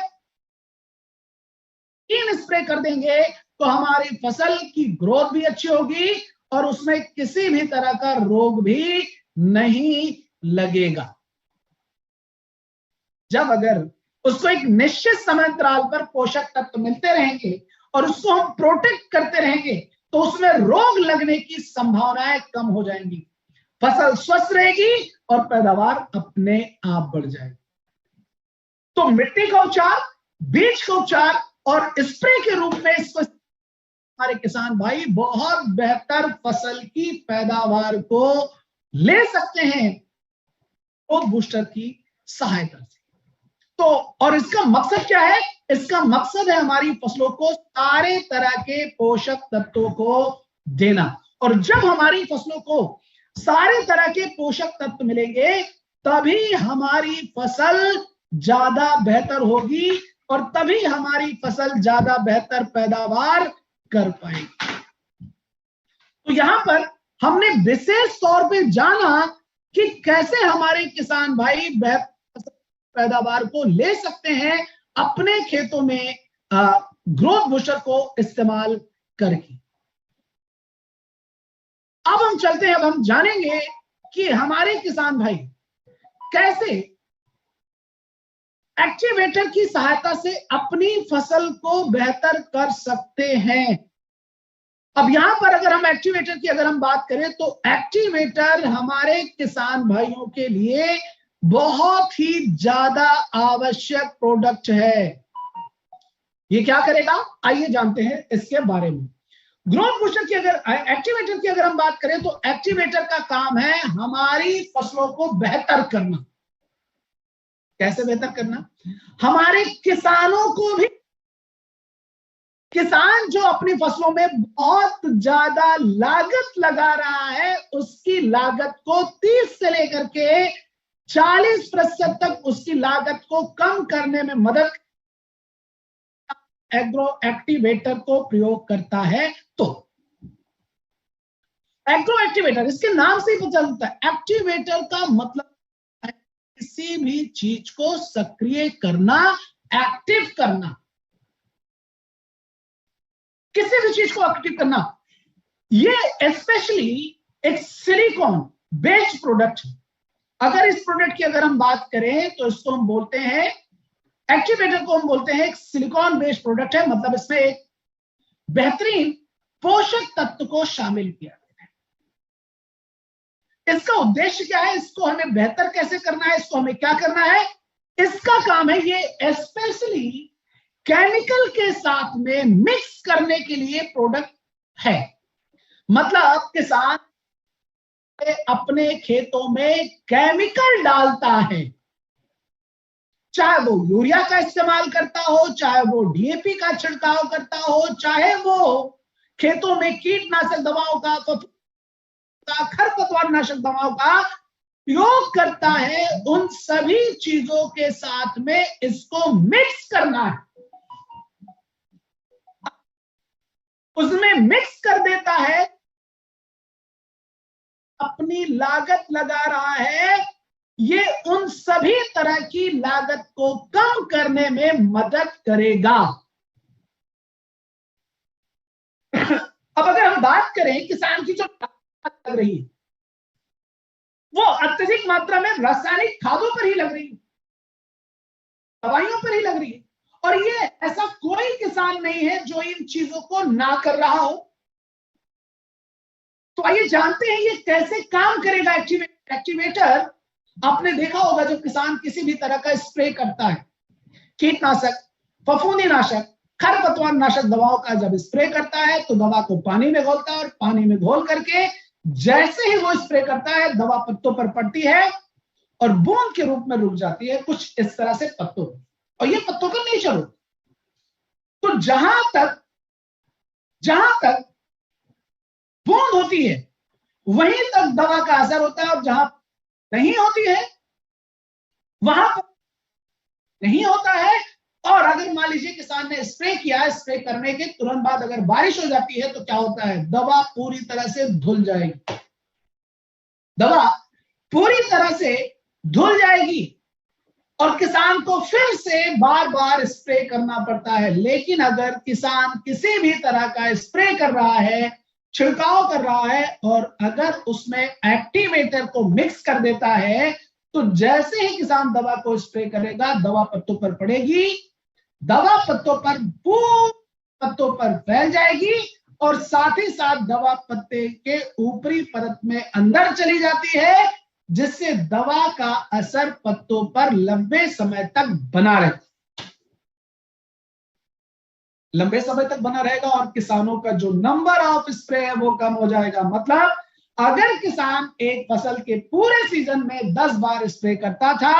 3 स्प्रे कर देंगे तो हमारी फसल की ग्रोथ भी अच्छी होगी और उसमें किसी भी तरह का रोग भी नहीं लगेगा। जब अगर उसको एक निश्चित समय अंतराल पर पोषक तत्व मिलते रहेंगे और उसको हम प्रोटेक्ट करते रहेंगे तो उसमें रोग लगने की संभावनाएं कम हो जाएंगी, फसल स्वस्थ रहेगी और पैदावार अपने आप बढ़ जाएगी। तो मिट्टी का उपचार, बीज का उपचार और स्प्रे के रूप में इसको हमारे किसान भाई बहुत बेहतर फसल की पैदावार को ले सकते हैं ग्रोथ बूस्टर की सहायता से। तो और इसका मकसद क्या है, इसका मकसद है हमारी फसलों को सारे तरह के पोषक तत्वों को देना। और जब हमारी फसलों को सारे तरह के पोषक तत्व मिलेंगे तभी हमारी फसल ज्यादा बेहतर होगी और तभी हमारी फसल ज्यादा बेहतर पैदावार कर पाएगी। तो यहां पर हमने विशेष तौर पे जाना कि कैसे हमारे किसान भाई बेहतर पैदावार को ले सकते हैं अपने खेतों में ग्रोथ बूस्टर को इस्तेमाल करके। अब हम चलते हैं, अब हम जानेंगे कि हमारे किसान भाई कैसे एक्टिवेटर की सहायता से अपनी फसल को बेहतर कर सकते हैं। अब यहां पर अगर हम एक्टिवेटर की अगर हम बात करें तो एक्टिवेटर हमारे किसान भाइयों के लिए बहुत ही ज्यादा आवश्यक प्रोडक्ट है। ये क्या करेगा, आइए जानते हैं इसके बारे में। ग्रोथ बूस्टर की अगर एक्टिवेटर की अगर हम बात करें तो एक्टिवेटर का काम है हमारी फसलों को बेहतर करना। कैसे बेहतर करना, हमारे किसानों को भी, किसान जो अपनी फसलों में बहुत ज्यादा लागत लगा रहा है उसकी लागत को 30 से लेकर के 40% तक उसकी लागत को कम करने में मदद एग्रो एक्टिवेटर को प्रयोग करता है। तो एग्रो एक्टिवेटर, इसके नाम से ही पता चलता है, एक्टिवेटर का मतलब है किसी भी चीज को सक्रिय करना, एक्टिव करना, किसी भी चीज को एक्टिव करना। ये स्पेशली एक सिलिकॉन बेस्ड प्रोडक्ट है। अगर इस प्रोडक्ट की अगर हम बात करें तो इसको हम बोलते हैं, एक्टिवेटर को हम बोलते हैं एक सिलिकॉन बेस्ड प्रोडक्ट है, मतलब इसमें एक बेहतरीन पोषक तत्व को शामिल किया गया है। इसका उद्देश्य क्या है, इसको हमें बेहतर कैसे करना है, इसको हमें क्या करना है, इसका काम है ये स्पेशली केमिकल के साथ में मिक्स करने के लिए प्रोडक्ट है। मतलब किसान अपने खेतों में केमिकल डालता है, चाहे वो यूरिया का इस्तेमाल करता हो, चाहे वो डीएपी का छिड़काव करता हो, चाहे वो खेतों में कीटनाशक दवाओं का, खरपतवार नाशक दवाओं का उपयोग करता है, उन सभी चीजों के साथ में इसको मिक्स करना है, उसमें मिक्स कर देता है, अपनी लागत लगा रहा है। ये उन सभी तरह की लागत को कम करने में मदद करेगा। अब अगर हम बात करें किसान की जो लागत लग रही है वो अत्यधिक मात्रा में रासायनिक खादों पर ही लग रही है, दवाइयों पर ही लग रही है, और ये ऐसा कोई किसान नहीं है जो इन चीजों को ना कर रहा हो। तो आइए जानते हैं ये कैसे काम करेगा एक्टिवेटर। आपने देखा होगा जब किसान किसी भी तरह का स्प्रे करता है, कीटनाशक, फफूंदीनाशक, खरपतवार नाशक दवाओं का जब स्प्रे करता है तो दवा को पानी में घोलता है, और पानी में घोल करके जैसे ही वो स्प्रे करता है दवा पत्तों पर पड़ती है और बूंद के रूप में रुक जाती है, कुछ इस तरह से पत्तों, और ये पत्तों का नेचर हो। तो जहां तक बूंद होती है वहीं तक दवा का असर होता है, और जहां नहीं होती है वहां पर नहीं होता है। और अगर मान लीजिए किसान ने स्प्रे किया, स्प्रे करने के तुरंत बाद अगर बारिश हो जाती है तो क्या होता है, दवा पूरी तरह से धुल जाएगी, दवा पूरी तरह से धुल जाएगी और किसान को फिर से बार बार स्प्रे करना पड़ता है। लेकिन अगर किसान किसी भी तरह का स्प्रे कर रहा है, छिड़काव कर रहा है, और अगर उसमें एक्टिवेटर को मिक्स कर देता है तो जैसे ही किसान दवा को स्प्रे करेगा दवा पत्तों पर पड़ेगी, दवा पत्तों पर फैल जाएगी, और साथ ही साथ दवा पत्ते के ऊपरी परत में अंदर चली जाती है, जिससे दवा का असर पत्तों पर लंबे समय तक बना रहेगा और किसानों का जो नंबर ऑफ स्प्रे है वो कम हो जाएगा। मतलब अगर किसान एक फसल के पूरे सीजन में 10 बार स्प्रे करता था,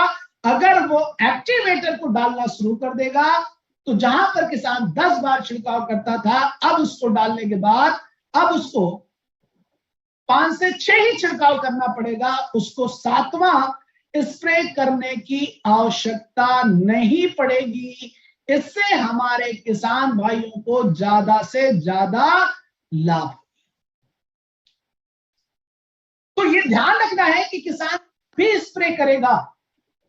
अगर वो एक्टिवेटर को डालना शुरू कर देगा तो जहां पर किसान 10 बार छिड़काव करता था, अब उसको डालने के बाद अब उसको 5 से 6 ही छिड़काव करना पड़ेगा, उसको 7वां स्प्रे करने की आवश्यकता नहीं पड़ेगी। इससे हमारे किसान भाइयों को ज्यादा से ज्यादा लाभ। तो ये ध्यान रखना है कि किसान भी स्प्रे करेगा,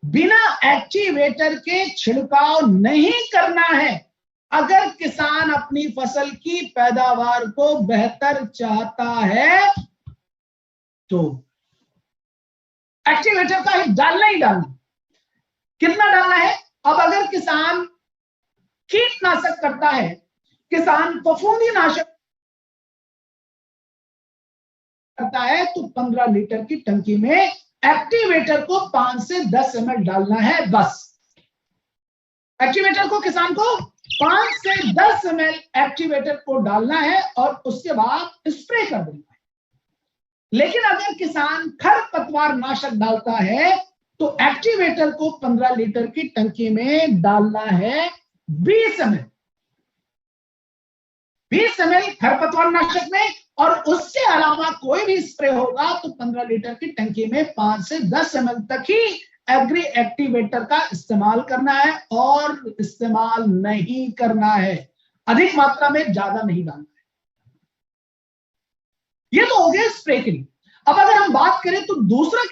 बिना एक्टिवेटर के छिड़काव नहीं करना है। अगर किसान अपनी फसल की पैदावार को बेहतर चाहता है तो एक्टिवेटर का डालना ही डालना। कितना डालना है? अब अगर किसान कीटनाशक करता है, किसान फफूंदी नाशक करता है, तो 15 लीटर की टंकी में एक्टिवेटर को 5 से 10 ml डालना है बस। एक्टिवेटर को किसान को 5 से 10 ml एक्टिवेटर को डालना है और उसके बाद स्प्रे कर देना है। लेकिन अगर किसान खरपतवार नाशक डालता है तो एक्टिवेटर को 15 लीटर की टंकी में डालना है 20 ml। 20 ml खरपतवार नाशक में, और उससे अलावा कोई भी स्प्रे होगा तो 15 लीटर की टंकी में 5 से 10 ml तक ही एग्री एक्टिवेटर का इस्तेमाल करना है और इस्तेमाल नहीं करना है। अधिक मात्रा में ज्यादा नहीं डालना है। ये तो हो गया स्प्रे के लिए। अब अगर हम बात करें तो दूसरा,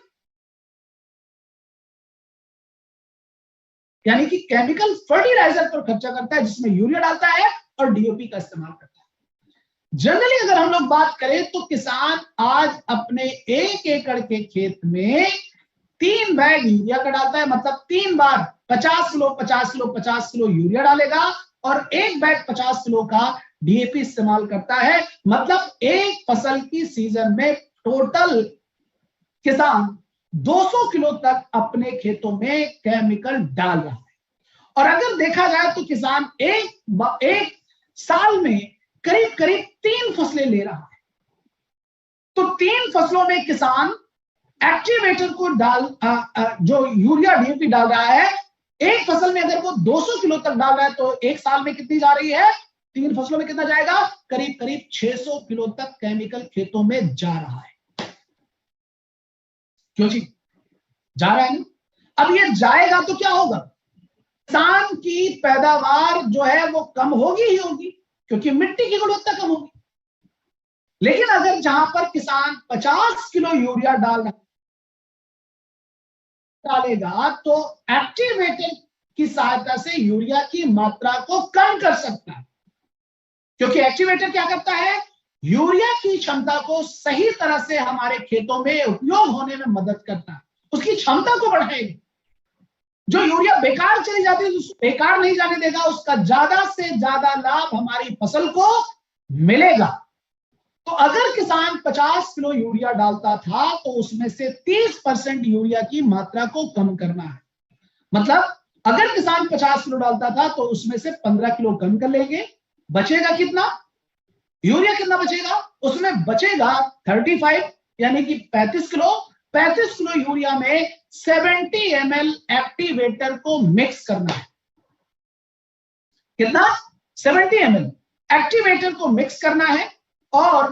यानी कि केमिकल फर्टिलाइजर पर खर्चा करता है, जिसमें यूरिया डालता है और डीओपी का इस्तेमाल करता है। जनरली अगर हम लोग बात करें तो किसान आज अपने 1 एकड़ के खेत में 3 बैग यूरिया का डालता है। मतलब 3 बार 50 किलो 50 किलो 50 किलो यूरिया डालेगा और 1 बैग 50 किलो का डीएपी इस्तेमाल करता है। मतलब एक फसल की सीजन में टोटल किसान 200 किलो तक अपने खेतों में केमिकल डाल रहा है। और अगर देखा जाए तो किसान एक साल में करीब करीब 3 फसलें ले रहा है। तो 3 फसलों में किसान एक्टिवेटर को जो यूरिया डीएपी डाल रहा है, एक फसल में अगर वो 200 किलो तक डाल रहा है तो एक साल में कितनी जा रही है? 3 फसलों में कितना जाएगा? करीब करीब 600 किलो तक केमिकल खेतों में जा रहा है। क्यों जी? जा रहा है ना। अब ये जाएगा तो क्या होगा? किसान की पैदावार जो है वो कम होगी ही होगी, क्योंकि मिट्टी की गुणवत्ता कम होगी। लेकिन अगर जहां पर किसान 50 किलो यूरिया डालेगा तो एक्टिवेटर की सहायता से यूरिया की मात्रा को कम कर सकता है। क्योंकि एक्टिवेटर क्या करता है? यूरिया की क्षमता को सही तरह से हमारे खेतों में उपयोग होने में मदद करता है, उसकी क्षमता को बढ़ाएगा। जो यूरिया बेकार चली जाती है उसको बेकार नहीं जाने देगा, उसका ज्यादा से ज्यादा लाभ हमारी फसल को मिलेगा। तो अगर किसान 50 किलो यूरिया डालता था तो उसमें से 30% यूरिया की मात्रा को कम करना है। मतलब अगर किसान 50 किलो डालता था तो उसमें से 15 किलो कम कर लेंगे। बचेगा कितना? यूरिया कितना बचेगा? उसमें बचेगा 35, यानी कि 35 किलो। 35 किलो यूरिया में 70 ml एक्टिवेटर को मिक्स करना है। कितना? 70 ml एक्टिवेटर को मिक्स करना है। और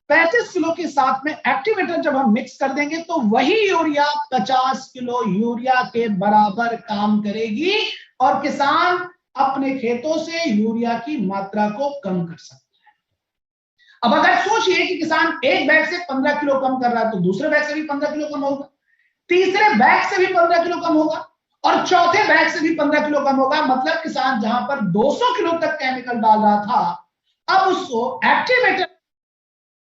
35 किलो के साथ में एक्टिवेटर जब हम मिक्स कर देंगे तो वही यूरिया 50 किलो यूरिया के बराबर काम करेगी और किसान अपने खेतों से यूरिया की मात्रा को कम कर सकता है। अब अगर सोचिए कि किसान एक बैग से 15 किलो कम कर रहा है तो दूसरे बैग से भी 15 किलो कम होगा, तीसरे बैग से भी 15 किलो कम होगा और चौथे बैग से भी 15 किलो कम होगा। मतलब किसान जहां पर 200 किलो तक केमिकल डाल रहा था, अब उसको एक्टिवेटर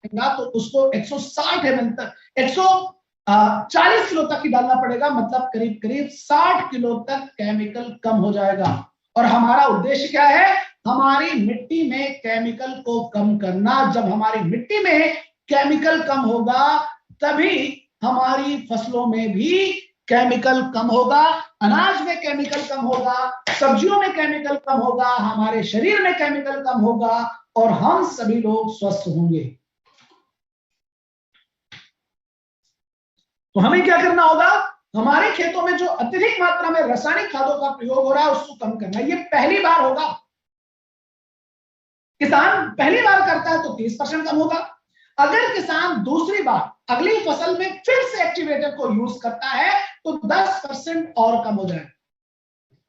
तो उसको 160 ml तक 140 किलो तक ही डालना पड़ेगा। मतलब करीब करीब 60 किलो तक केमिकल कम हो जाएगा। और हमारा उद्देश्य क्या है? हमारी मिट्टी में केमिकल को कम करना। जब हमारी मिट्टी में केमिकल कम होगा तभी हमारी फसलों में भी केमिकल कम होगा, अनाज में केमिकल कम होगा, सब्जियों में केमिकल कम होगा, हमारे शरीर में केमिकल कम होगा और हम सभी लोग स्वस्थ होंगे। तो हमें क्या करना होगा? हमारे खेतों में जो अत्यधिक मात्रा में रासायनिक खादों का प्रयोग हो रहा है उसको कम करना है। ये पहली बार होगा। किसान पहली बार करता है तो 30% कम होगा। अगर किसान दूसरी बार अगली फसल में फिर से एक्टिवेटर को यूज करता है तो 10% और कम हो जाएगा।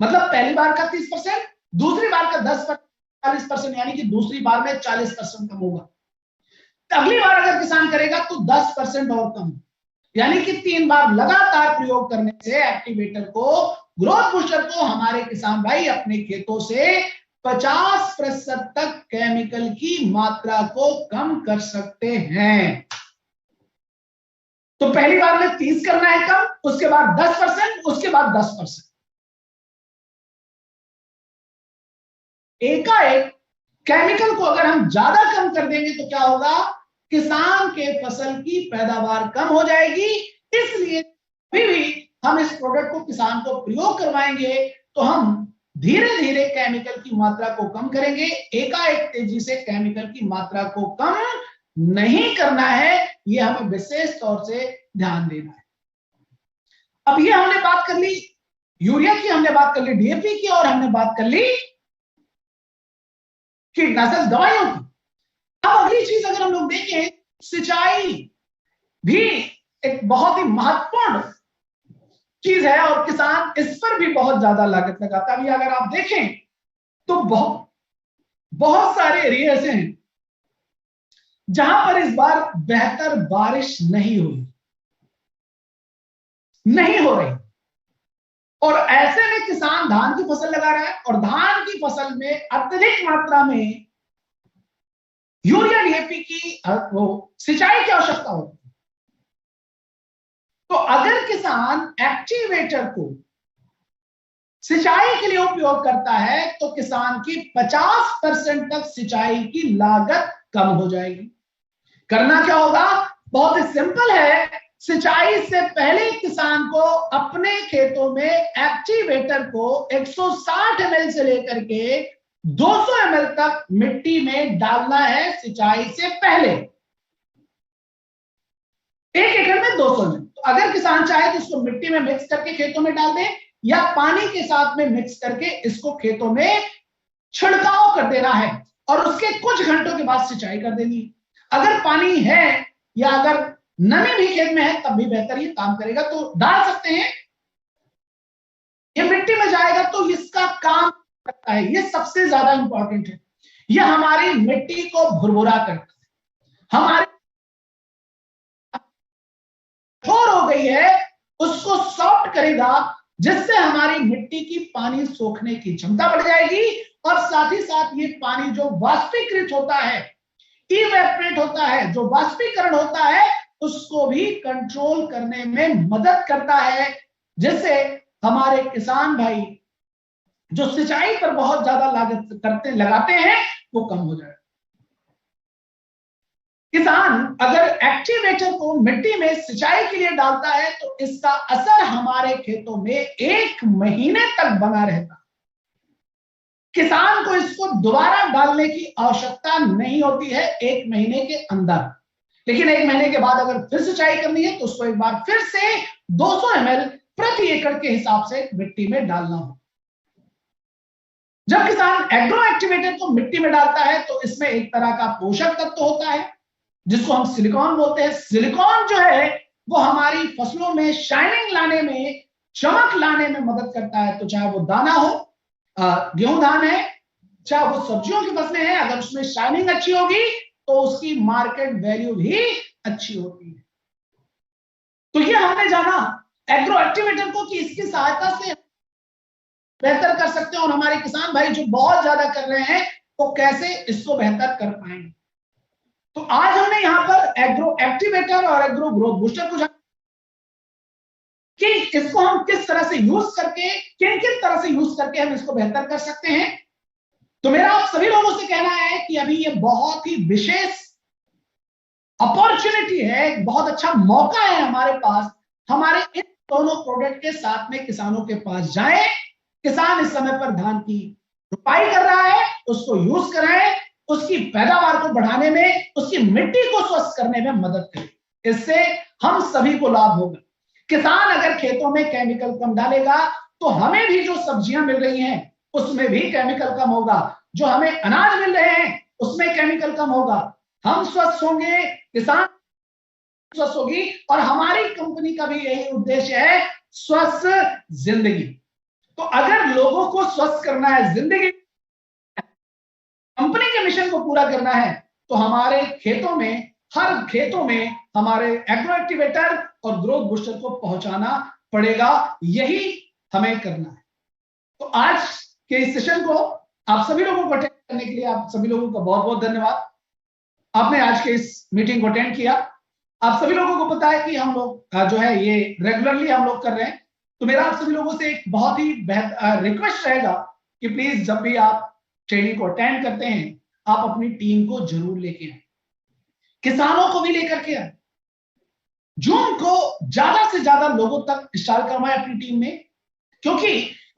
मतलब पहली बार का 30%, दूसरी बार का 40%, यानी कि दूसरी बार में 40% कम होगा। अगली बार अगर किसान करेगा तो 10% और कम, यानी कि 3 बार लगातार प्रयोग करने से एक्टिवेटर को, ग्रोथ बूस्टर को, हमारे किसान भाई अपने खेतों से 50% तक केमिकल की मात्रा को कम कर सकते हैं। तो पहली बार में 30 करना है कम, उसके बाद 10%, उसके बाद 10%। एकाएक केमिकल को अगर हम ज्यादा कम कर देंगे तो क्या होगा, किसान के फसल की पैदावार कम हो जाएगी। इसलिए भी हम इस प्रोडक्ट को किसान को प्रयोग करवाएंगे तो हम धीरे धीरे केमिकल की मात्रा को कम करेंगे। एकाएक तेजी से केमिकल की मात्रा को कम नहीं करना है, यह हमें विशेष तौर से ध्यान देना है। अब ये हमने बात कर ली यूरिया की, हमने बात कर ली डीएपी की, और हमने बात कर ली कीटनाशक दवाइयों की। अब अगली चीज अगर हम लोग देखें, सिंचाई भी एक बहुत ही महत्वपूर्ण चीज है और किसान इस पर भी बहुत ज्यादा लागत लगाता है। अभी अगर आप देखें तो बहुत सारे एरिया ऐसे हैं जहां पर इस बार बेहतर बारिश नहीं हो रही, और ऐसे में किसान धान की फसल लगा रहा है, और धान की फसल में अत्यधिक मात्रा में यूरिया डीएपी की सिंचाई की आवश्यकता होती है। तो अगर किसान एक्टिवेटर को सिंचाई के लिए उपयोग करता है तो किसान की 50% तक सिंचाई की लागत कम हो जाएगी। करना क्या होगा, बहुत ही सिंपल है। सिंचाई से पहले किसान को अपने खेतों में एक्टिवेटर को 160 ml से लेकर के 200 ml तक मिट्टी में डालना है सिंचाई से पहले। 1 एकड़ में 200 ml। तो अगर किसान चाहे तो इसको मिट्टी में मिक्स करके खेतों में डाल दे, या पानी के साथ में मिक्स करके इसको खेतों में छिड़काव कर देना है, और उसके कुछ घंटों के बाद सिंचाई कर देनी है। अगर पानी है या अगर नमी भी खेत में है तब भी बेहतर ये काम करेगा, तो डाल सकते हैं। ये मिट्टी में जाएगा तो इसका काम करता है, ये सबसे ज्यादा इंपॉर्टेंट है। ये हमारी मिट्टी को भुरभुरा करता है, हमारी कठोर हो गई है उसको सॉफ्ट करेगा, जिससे हमारी मिट्टी की पानी सोखने की क्षमता बढ़ जाएगी, और साथ ही साथ ये पानी जो वाष्पीकृत होता है, इवेपोरेट होता है, जो वाष्पीकरण होता है, उसको भी कंट्रोल करने में मदद करता है, जिससे हमारे किसान भाई जो सिंचाई पर बहुत ज्यादा लागत लगाते हैं वो कम हो जाए। किसान अगर एक्टिवेटर को मिट्टी में सिंचाई के लिए डालता है तो इसका असर हमारे खेतों में 1 महीने तक बना रहता है। किसान को इसको दोबारा डालने की आवश्यकता नहीं होती है 1 महीने के अंदर, लेकिन 1 महीने के बाद अगर फिर सिंचाई करनी है तो उसको एक बार फिर से 200 ml प्रति एकड़ के हिसाब से मिट्टी में डालना हो। जब किसान एग्रो एक्टिवेटर को मिट्टी में डालता है तो इसमें एक तरह का पोषक तत्व होता है जिसको हम सिलिकॉन बोलते हैं। सिलिकॉन जो है वो हमारी फसलों में शाइनिंग लाने में, चमक लाने में मदद करता है। तो चाहे वो दाना हो, गेहूं धान है, चाहे वो सब्जियों की फसलें हैं, अगर उसमें शाइनिंग अच्छी होगी तो उसकी मार्केट वैल्यू भी अच्छी होती है। तो ये हमने जाना एग्रो एक्टिवेटर को कि इसकी सहायता से बेहतर कर सकते हैं, और हमारे किसान भाई जो बहुत ज्यादा कर रहे हैं वो कैसे इसको बेहतर कर पाएंगे। तो आज हमने यहां पर एग्रो एक्टिवेटर और एग्रो ग्रोथ बूस्टर को जाना कि इसको हम किस तरह से यूज करके, किन किन तरह से यूज करके हम इसको बेहतर कर सकते हैं। तो मेरा आप सभी लोगों से कहना है कि अभी ये बहुत ही विशेष अपॉर्चुनिटी है, बहुत अच्छा मौका है हमारे पास। हमारे इन दोनों प्रोडक्ट के साथ में किसानों के पास जाएं। किसान इस समय पर धान की रोपाई कर रहा है, उसको यूज कराएं, उसकी पैदावार को बढ़ाने में, उसकी मिट्टी को स्वस्थ करने में मदद करें। इससे हम सभी को लाभ होगा। किसान अगर खेतों में केमिकल कम डालेगा तो हमें भी जो सब्जियां मिल रही हैं उसमें भी केमिकल कम होगा, जो हमें अनाज मिल रहे हैं उसमें केमिकल कम होगा। हम स्वस्थ होंगे, किसान स्वस्थ होगी, और हमारी कंपनी का भी यही उद्देश्य है, स्वस्थ जिंदगी। तो अगर लोगों को स्वस्थ करना है, जिंदगी कंपनी के मिशन को पूरा करना है, तो हमारे खेतों में, हर खेतों में हमारे एग्रो एक्टिवेटर और ग्रोथ बूस्टर को पहुंचाना पड़ेगा। यही हमें करना है। तो आज के इस सेशन को आप सभी लोगों को अटेंड करने के लिए आप सभी लोगों का बहुत बहुत धन्यवाद। आपने आज के इस मीटिंग को अटेंड किया। आप सभी लोगों को पता है कि हम लोग जो है ये रेगुलरली हम लोग कर रहे हैं। तो मेरा आप सभी लोगों से एक बहुत ही रिक्वेस्ट रहेगा कि प्लीज जब भी आप ट्रेनिंग को अटेंड करते हैं, आप अपनी टीम को जरूर लेके आए, किसानों को भी लेकर के आए, जूम को ज्यादा से ज्यादा लोगों तक इंस्टॉल करवाएं अपनी टीम में, क्योंकि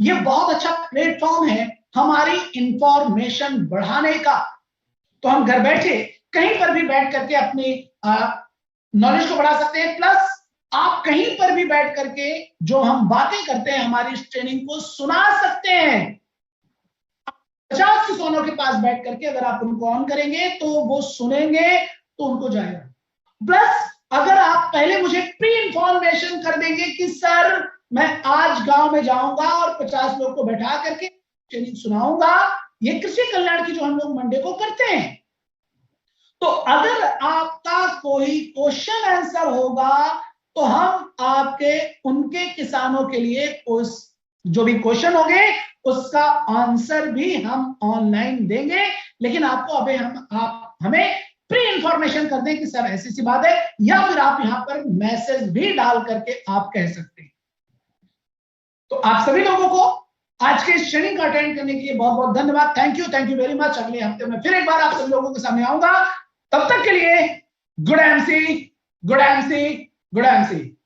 ये बहुत अच्छा प्लेटफॉर्म है हमारी इंफॉर्मेशन बढ़ाने का। तो हम घर बैठे कहीं पर भी बैठ करके अपनी नॉलेज को बढ़ा सकते हैं। प्लस आप कहीं पर भी बैठ करके जो हम बातें करते हैं हमारी इस ट्रेनिंग को सुना सकते हैं। 50 किसानों के पास बैठ करके अगर आप उनको ऑन करेंगे तो वो सुनेंगे, तो उनको जाएगा। प्लस अगर आप पहले मुझे प्री इंफॉर्मेशन कर देंगे कि सर मैं आज गांव में जाऊंगा और 50 लोग को बैठा करके ट्रेनिंग सुनाऊंगा, ये कृषि कल्याण की जो हम लोग मंडे को करते हैं। तो अगर आपका कोई क्वेश्चन आंसर होगा तो हम आपके उनके किसानों के लिए उस जो भी क्वेश्चन होंगे उसका आंसर भी हम ऑनलाइन देंगे। लेकिन आपको अभी आप हमें प्री इंफॉर्मेशन कर दें कि सर ऐसी सी बात है, या फिर आप यहां पर मैसेज भी डाल करके आप कह सकते हैं। तो आप सभी लोगों को आज के इस ट्रेनिंग का अटेंड करने के लिए बहुत बहुत धन्यवाद। Thank you very much. अगले हफ्ते में फिर एक बार आप सभी लोगों के सामने आऊंगा। तब तक के लिए good MC, good MC, good MC.